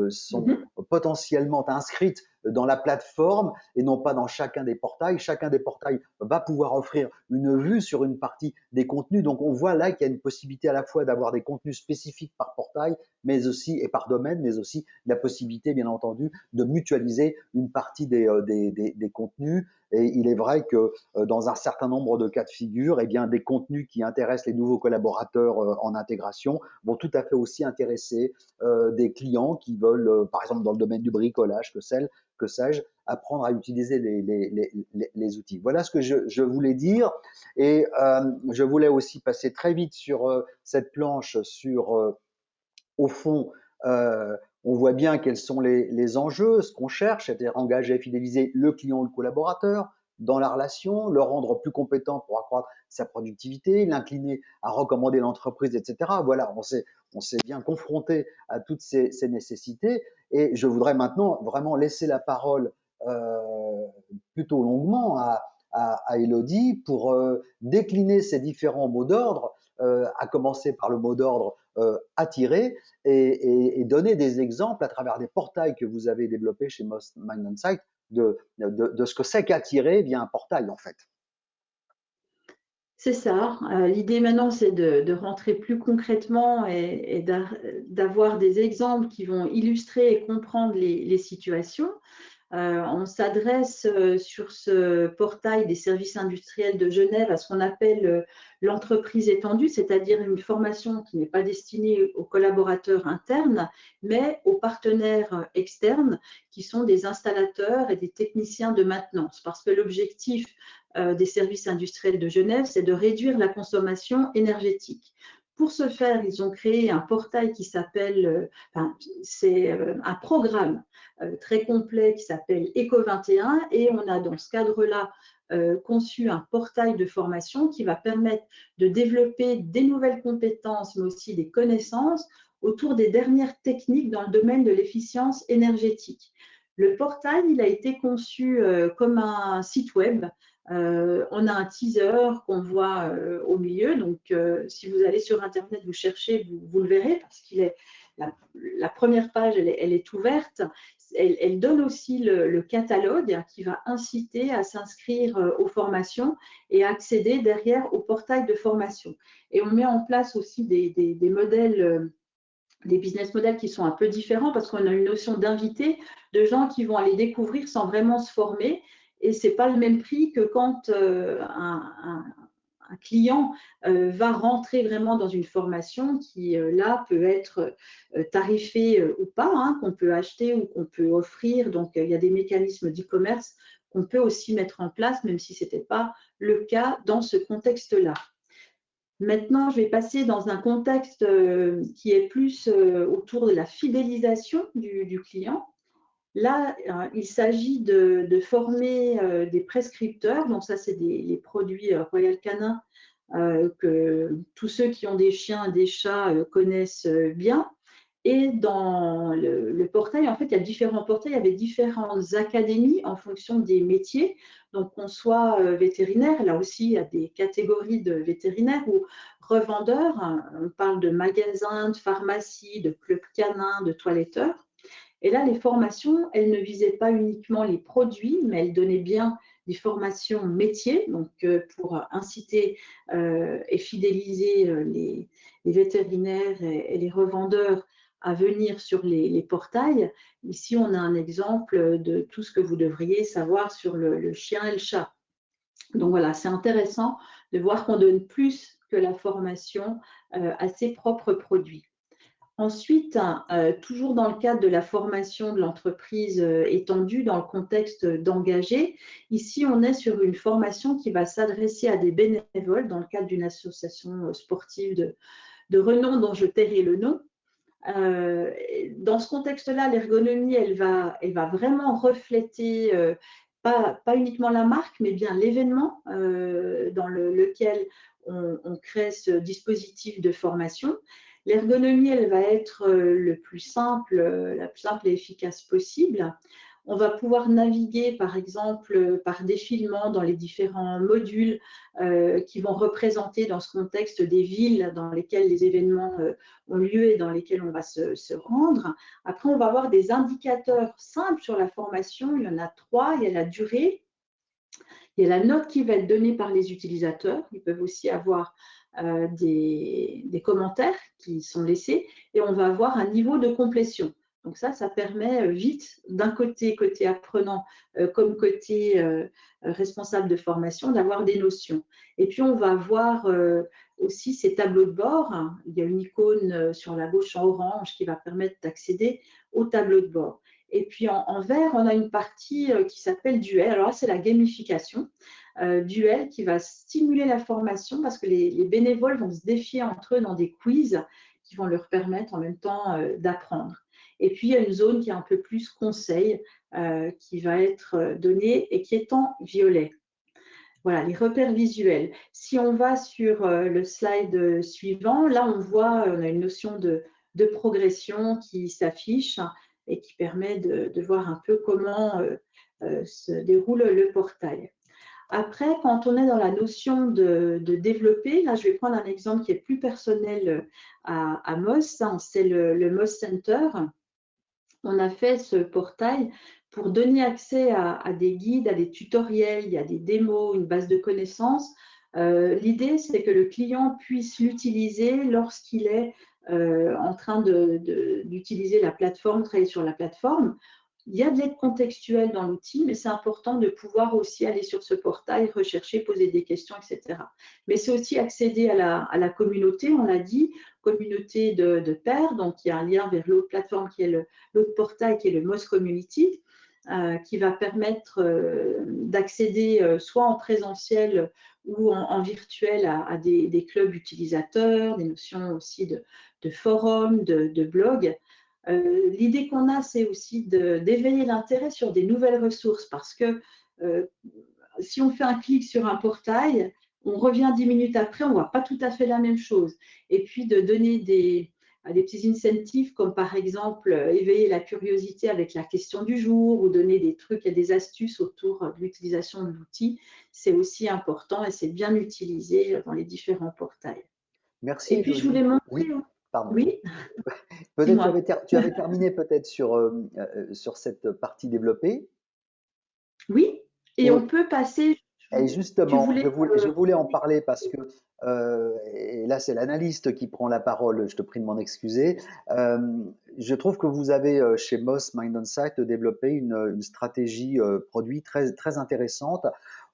sont Mhm. potentiellement inscrites dans la plateforme et non pas dans chacun des portails. Chacun des portails va pouvoir offrir une vue sur une partie des contenus. Donc on voit là qu'il y a une possibilité à la fois d'avoir des contenus spécifiques par portail, mais aussi et par domaine, mais aussi la possibilité, bien entendu, de mutualiser une partie des contenus. Et il est vrai que dans un certain nombre de cas de figure, eh bien, des contenus qui intéressent les nouveaux collaborateurs en intégration vont tout à fait aussi intéresser des clients qui veulent, par exemple dans le domaine du bricolage, que sais-je, apprendre à utiliser les outils. Voilà ce que je voulais dire. Et je voulais aussi passer très vite sur cette planche, sur au fond, on voit bien quels sont les enjeux, ce qu'on cherche, c'est-à-dire engager et fidéliser le client ou le collaborateur dans la relation, le rendre plus compétent pour accroître sa productivité, l'incliner à recommander l'entreprise, etc. Voilà, on s'est bien confronté à toutes ces nécessités et je voudrais maintenant vraiment laisser la parole euh, plutôt longuement à Elodie pour décliner ces différents mots d'ordre, à commencer par le mot d'ordre attirer et donner des exemples à travers des portails que vous avez développés chez Most Mind Insight de ce que c'est qu'attirer via un portail en fait. C'est ça. L'idée maintenant, c'est de rentrer plus concrètement et d'avoir des exemples qui vont illustrer et comprendre les situations. On s'adresse sur ce portail des services industriels de Genève à ce qu'on appelle l'entreprise étendue, c'est-à-dire une formation qui n'est pas destinée aux collaborateurs internes, mais aux partenaires externes qui sont des installateurs et des techniciens de maintenance. Parce que l'objectif des services industriels de Genève, c'est de réduire la consommation énergétique. Pour ce faire, ils ont créé un portail qui s'appelle, c'est un programme très complet qui s'appelle Eco21 et on a dans ce cadre-là conçu un portail de formation qui va permettre de développer des nouvelles compétences mais aussi des connaissances autour des dernières techniques dans le domaine de l'efficience énergétique. Le portail, il a été conçu comme un site web. On a un teaser qu'on voit au milieu, donc si vous allez sur Internet, vous cherchez, vous le verrez parce qu'il est la première page, elle est ouverte. Elle donne aussi le catalogue qui va inciter à s'inscrire aux formations et à accéder derrière au portail de formation. Et on met en place aussi des modèles, des business models qui sont un peu différents parce qu'on a une notion d'invité, de gens qui vont aller découvrir sans vraiment se former. Et ce n'est pas le même prix que quand un client va rentrer vraiment dans une formation qui, là, peut être tarifée ou pas, hein, qu'on peut acheter ou qu'on peut offrir. Donc, il y a des mécanismes d'e-commerce qu'on peut aussi mettre en place, même si ce n'était pas le cas dans ce contexte-là. Maintenant, je vais passer dans un contexte qui est plus autour de la fidélisation du client. Là, il s'agit de former des prescripteurs. Donc ça, c'est les produits Royal Canin que tous ceux qui ont des chiens et des chats connaissent bien. Et dans le portail, en fait, il y a différents portails avec différentes académies en fonction des métiers. Donc, qu'on soit vétérinaire, là aussi, il y a des catégories de vétérinaires ou revendeurs. On parle de magasins, de pharmacies, de clubs canins, de toiletteurs. Et là, les formations, elles ne visaient pas uniquement les produits, mais elles donnaient bien des formations métiers, donc pour inciter et fidéliser les vétérinaires et les revendeurs à venir sur les portails. Ici, on a un exemple de tout ce que vous devriez savoir sur le chien et le chat. Donc voilà, c'est intéressant de voir qu'on donne plus que la formation à ses propres produits. Ensuite, toujours dans le cadre de la formation de l'entreprise étendue, dans le contexte d'engager, ici on est sur une formation qui va s'adresser à des bénévoles dans le cadre d'une association sportive de renom dont je tairai le nom. Dans ce contexte-là, l'ergonomie, elle va vraiment refléter pas uniquement la marque, mais bien l'événement dans lequel on crée ce dispositif de formation. L'ergonomie, elle va être la plus simple et efficace possible. On va pouvoir naviguer, par exemple, par défilement dans les différents modules qui vont représenter dans ce contexte des villes dans lesquelles les événements ont lieu et dans lesquelles on va se rendre. Après, on va avoir des indicateurs simples sur la formation. Il y en a 3. Il y a la durée, il y a la note qui va être donnée par les utilisateurs. Ils peuvent aussi avoir des commentaires qui sont laissés et on va avoir un niveau de complétion. Donc ça permet vite, d'un côté apprenant comme côté responsable de formation, d'avoir des notions. Et puis on va avoir aussi ces tableaux de bord. Il y a une icône sur la gauche en orange qui va permettre d'accéder au tableau de bord. Et puis en vert, on a une partie qui s'appelle Duel. Alors là, c'est la gamification. Duel qui va stimuler la formation parce que les bénévoles vont se défier entre eux dans des quiz qui vont leur permettre en même temps d'apprendre. Et puis, il y a une zone qui est un peu plus conseil qui va être donnée et qui est en violet. Voilà, les repères visuels. Si on va sur le slide suivant, là, on voit, on a une notion de progression qui s'affiche et qui permet de voir un peu comment se déroule le portail. Après, quand on est dans la notion de développer, là, je vais prendre un exemple qui est plus personnel à Moss, c'est le Moss Center. On a fait ce portail pour donner accès à des guides, à des tutoriels, il y a des démos, une base de connaissances. L'idée, c'est que le client puisse l'utiliser lorsqu'il est en train d'utiliser la plateforme, travailler sur la plateforme. Il y a de l'aide contextuelle dans l'outil, mais c'est important de pouvoir aussi aller sur ce portail, rechercher, poser des questions, etc. Mais c'est aussi accéder à la communauté, on l'a dit, communauté de pairs. Donc, il y a un lien vers l'autre plateforme qui est l'autre portail, qui est le Moz Community, qui va permettre d'accéder soit en présentiel ou en virtuel à des clubs utilisateurs, des notions aussi de forums, de blogs. L'idée qu'on a, c'est aussi d'éveiller l'intérêt sur des nouvelles ressources parce que si on fait un clic sur un portail, on revient 10 minutes après, on ne voit pas tout à fait la même chose. Et puis de donner des petits incentives comme par exemple éveiller la curiosité avec la question du jour ou donner des trucs et des astuces autour de l'utilisation de l'outil, c'est aussi important et c'est bien utilisé dans les différents portails. Merci, Et puis je Elodie. voulais montrer, Oui, pardon. oui, Peut-être dis-moi. tu avais terminé peut-être sur cette partie développée. Oui, et on Et, peut passer. et Tu justement, voulais. je voulais en parler parce que, et là c'est l'analyste qui prend la parole, je te prie de m'en excuser. Euh, je trouve que vous avez chez Moss Mind Insight développé une stratégie produit très intéressante.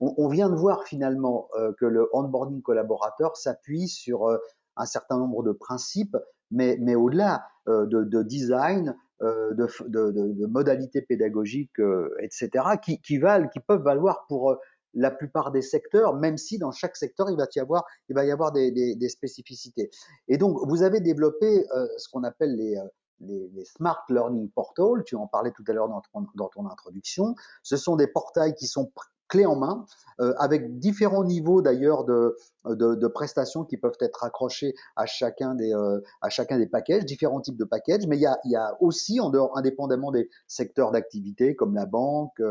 On vient de voir finalement que le onboarding collaborateur s'appuie sur un certain nombre de principes, mais au-delà de design, de modalités pédagogiques, etc., qui peuvent valoir pour la plupart des secteurs, même si dans chaque secteur, il va y avoir des spécificités. Et donc, vous avez développé ce qu'on appelle les Smart Learning Portals, tu en parlais tout à l'heure dans ton introduction. Ce sont des portails qui sont clés en main, avec différents niveaux d'ailleurs de prestations qui peuvent être accrochés à chacun des packages, différents types de packages, mais il y a aussi, indépendamment des secteurs d'activité comme la banque,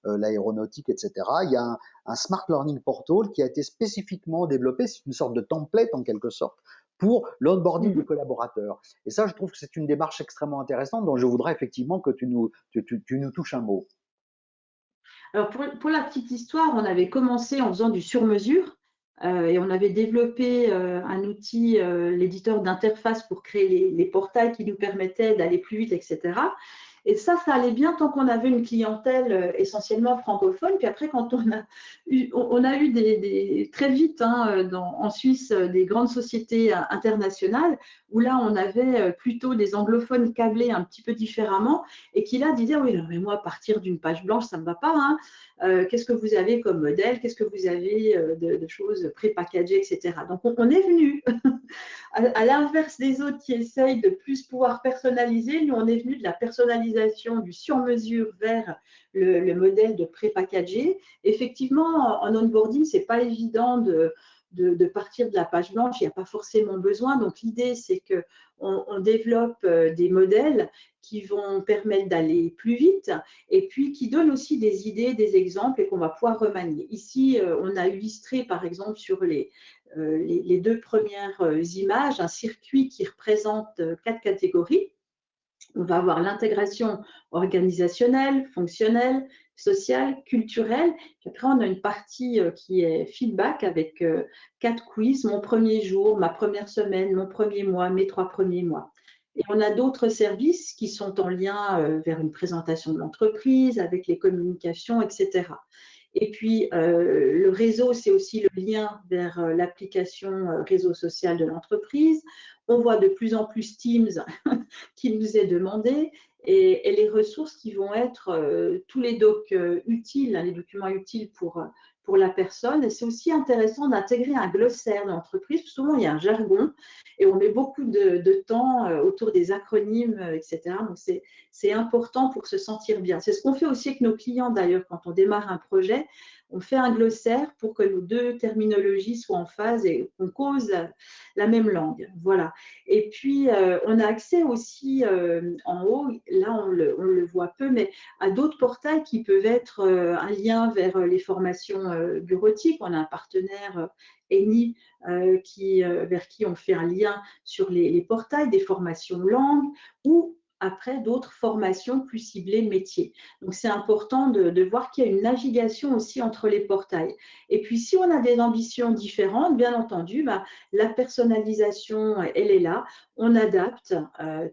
l'aéronautique, etc., il y a un Smart Learning Portal qui a été spécifiquement développé, c'est une sorte de template en quelque sorte, pour l'onboarding des collaborateurs. Et ça, je trouve que c'est une démarche extrêmement intéressante dont je voudrais effectivement que tu nous touches un mot. Alors pour la petite histoire, on avait commencé en faisant du sur-mesure et on avait développé un outil, l'éditeur d'interface pour créer les portails qui nous permettaient d'aller plus vite, etc. Et ça allait bien tant qu'on avait une clientèle essentiellement francophone. Puis après, quand on a eu très vite en Suisse des grandes sociétés internationales où là, on avait plutôt des anglophones câblés un petit peu différemment et qui là disaient, oui, non, mais moi, partir d'une page blanche, ça ne me va pas. Hein. Qu'est-ce que vous avez comme modèle? Qu'est-ce que vous avez de choses pré-packagées, etc. Donc, on est venu à l'inverse des autres qui essayent de plus pouvoir personnaliser, nous, on est venu de la personnalisation du sur-mesure vers le modèle de pré-packagé. Effectivement, en onboarding, ce n'est pas évident de partir de la page blanche, il n'y a pas forcément besoin. Donc l'idée, c'est qu'on développe des modèles qui vont permettre d'aller plus vite et puis qui donnent aussi des idées, des exemples et qu'on va pouvoir remanier. Ici, on a illustré par exemple sur les deux premières images un circuit qui représente 4 catégories. On va avoir l'intégration organisationnelle, fonctionnelle, sociale, culturelle. Puis après, on a une partie qui est feedback avec 4 quiz, mon premier jour, ma première semaine, mon premier mois, mes 3 premiers mois. Et on a d'autres services qui sont en lien vers une présentation de l'entreprise, avec les communications, etc. Et puis, le réseau, c'est aussi le lien vers l'application réseau social de l'entreprise. On voit de plus en plus Teams qui nous est demandé et les ressources qui vont être tous les docs utiles, les documents utiles pour la personne. Et c'est aussi intéressant d'intégrer un glossaire dans l'entreprise. Souvent, il y a un jargon et on met beaucoup de temps autour des acronymes, etc. Donc, c'est important pour se sentir bien. C'est ce qu'on fait aussi avec nos clients d'ailleurs quand on démarre un projet. On fait un glossaire pour que nos deux terminologies soient en phase et qu'on cause la même langue. Voilà. Et puis, on a accès aussi en haut, là on le voit peu, mais à d'autres portails qui peuvent être un lien vers les formations bureautiques. On a un partenaire ENI vers qui on fait un lien sur les portails des formations langues ou après d'autres formations plus ciblées métiers. Donc, c'est important de voir qu'il y a une navigation aussi entre les portails. Et puis, si on a des ambitions différentes, bien entendu, la personnalisation, elle est là. On adapte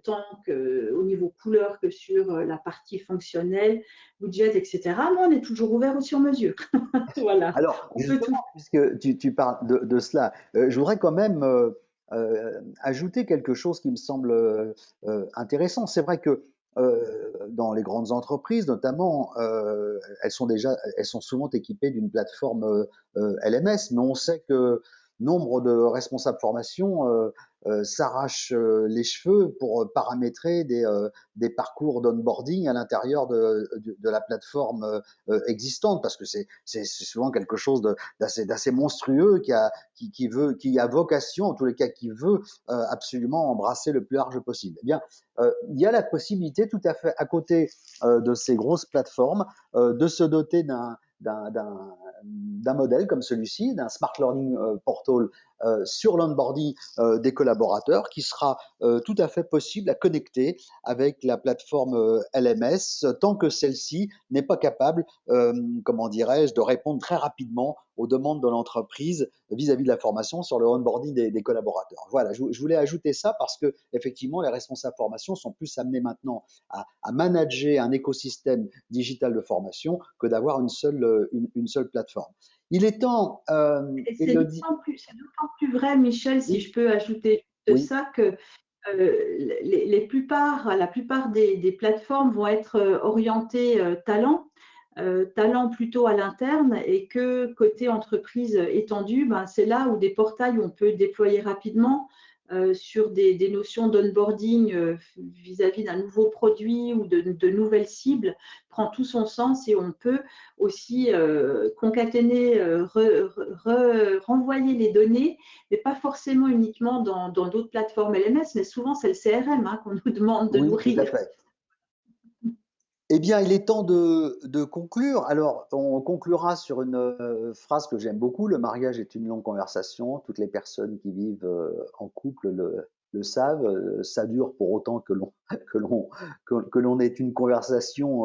tant au niveau couleur que sur la partie fonctionnelle, budget, etc. Mais on est toujours ouvert au sur-mesure. Voilà, Alors, on peut tout justement, puisque tu parles de cela, je voudrais quand même ajouter quelque chose qui me semble intéressant. C'est vrai que dans les grandes entreprises, notamment, elles sont souvent équipées d'une plateforme LMS, mais on sait que nombre de responsables formation s'arrachent les cheveux pour paramétrer des parcours d'onboarding à l'intérieur de la plateforme existante, parce que c'est souvent quelque chose d'assez monstrueux qui a vocation, en tous les cas, qui veut absolument embrasser le plus large possible. Eh bien, il y a la possibilité tout à fait à côté de ces grosses plateformes de se doter d'un modèle comme celui-ci, d'un Smart Learning Portal sur l'onboarding des collaborateurs qui sera tout à fait possible à connecter avec la plateforme LMS tant que celle-ci n'est pas capable, comment dirais-je, de répondre très rapidement aux demandes de l'entreprise vis-à-vis de la formation sur le onboarding des collaborateurs. Voilà, je voulais ajouter ça parce que effectivement, les responsables formation sont plus amenés maintenant à manager un écosystème digital de formation que d'avoir une seule plateforme. Il est temps, c'est Elodie. d'autant plus vrai, Michel, si Oui, je peux ajouter oui, ça, que la plupart des plateformes vont être orientées talent plutôt à l'interne et que côté entreprise étendue, c'est là où des portails où on peut déployer rapidement sur des notions d'onboarding vis-à-vis d'un nouveau produit ou de nouvelles cibles prend tout son sens et on peut aussi concaténer, renvoyer les données, mais pas forcément uniquement dans d'autres plateformes LMS, mais souvent c'est le CRM qu'on nous demande de oui, tout à nourrir. fait. Eh bien, il est temps de conclure. Alors, on conclura sur une phrase que j'aime beaucoup. Le mariage est une longue conversation. Toutes les personnes qui vivent en couple le savent. Ça dure pour autant que que l'on ait une conversation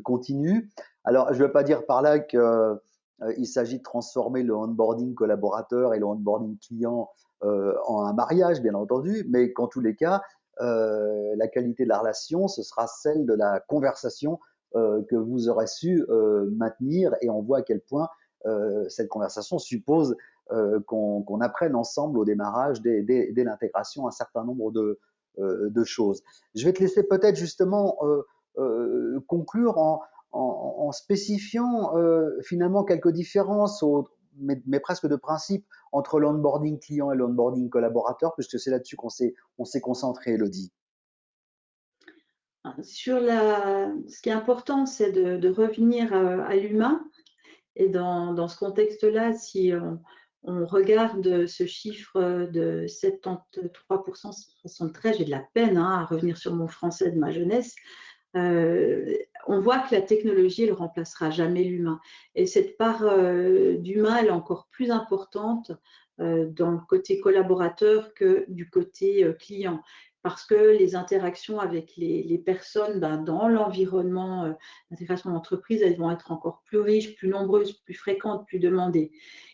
continue. Alors, je ne veux pas dire par là qu'il s'agit de transformer le onboarding collaborateur et le onboarding client en un mariage, bien entendu, mais qu'en tous les cas, la qualité de la relation, ce sera celle de la conversation que vous aurez su maintenir et on voit à quel point cette conversation suppose qu'on apprenne ensemble au démarrage, dès l'intégration, un certain nombre de choses. Je vais te laisser peut-être justement conclure en spécifiant finalement quelques différences, mais presque de principe, entre l'onboarding client et l'onboarding collaborateur, puisque c'est là-dessus on s'est concentré, Elodie. Ce qui est important, c'est de revenir à l'humain. Et dans ce contexte-là, si on regarde ce chiffre de 73%, 73, j'ai de la peine à revenir sur mon français de ma jeunesse, on voit que la technologie ne remplacera jamais l'humain. Et cette part d'humain, elle est encore plus importante dans le côté collaborateur que du côté client. Parce que les interactions avec les personnes dans l'environnement d'intégration d'entreprise, elles vont être encore plus riches, plus nombreuses, plus fréquentes, plus demandées.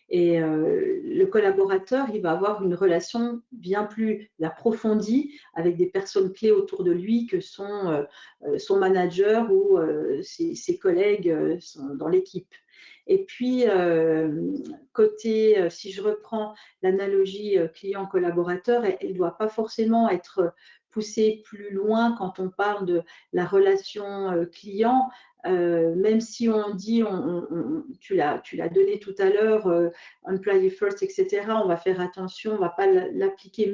Et le collaborateur, il va avoir une relation bien plus approfondie avec des personnes clés autour de lui que son manager ou ses collègues sont dans l'équipe. Et puis, côté, si je reprends l'analogie client-collaborateur, elle ne doit pas forcément être poussée plus loin quand on parle de la relation client, même si on dit, tu l'as donné tout à l'heure, employee first, etc., on va faire attention, on ne va pas l'appliquer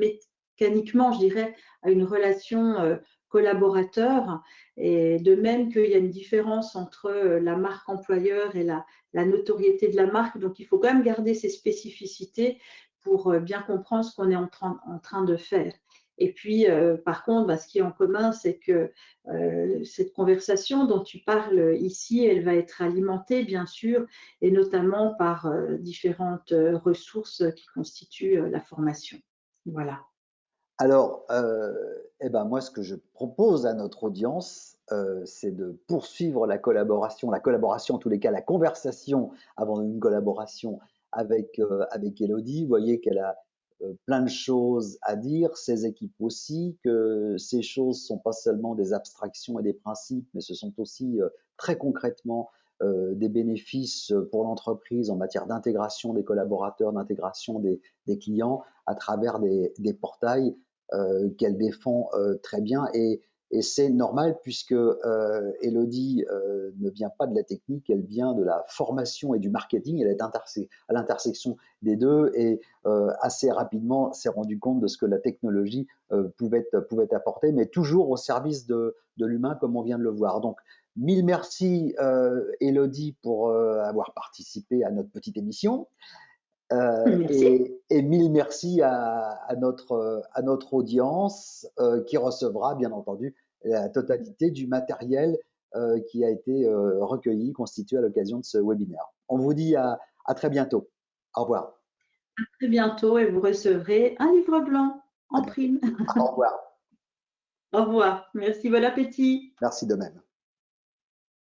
mécaniquement, je dirais, à une relation collaborateur. Et de même qu'il y a une différence entre la marque employeur et la notoriété de la marque. Donc, il faut quand même garder ces spécificités pour bien comprendre ce qu'on est en train de faire. Et puis, par contre, ce qui est en commun, c'est que cette conversation dont tu parles ici, elle va être alimentée, bien sûr, et notamment par différentes ressources qui constituent la formation. Voilà. Alors, eh ben moi, ce que je propose à notre audience, c'est de poursuivre la collaboration, en tous les cas, la conversation avant une collaboration avec Elodie. Vous voyez qu'elle a plein de choses à dire, ses équipes aussi, que ces choses sont pas seulement des abstractions et des principes, mais ce sont aussi très concrètement des bénéfices pour l'entreprise en matière d'intégration des collaborateurs, d'intégration des clients à travers des portails qu'elle défend très bien. Et c'est normal puisque Elodie ne vient pas de la technique, elle vient de la formation et du marketing. Elle est à l'intersection des deux et assez rapidement s'est rendu compte de ce que la technologie pouvait apporter, mais toujours au service de l'humain comme on vient de le voir. Donc, mille merci Elodie pour avoir participé à notre petite émission. Merci. Et mille merci à notre audience qui recevra bien entendu la totalité du matériel qui a été recueilli, constitué à l'occasion de ce webinaire. On vous dit à très bientôt. Au revoir. À très bientôt et vous recevrez un livre blanc À en bientôt. prime. Au revoir. Au revoir. Merci, bon appétit. Merci de même.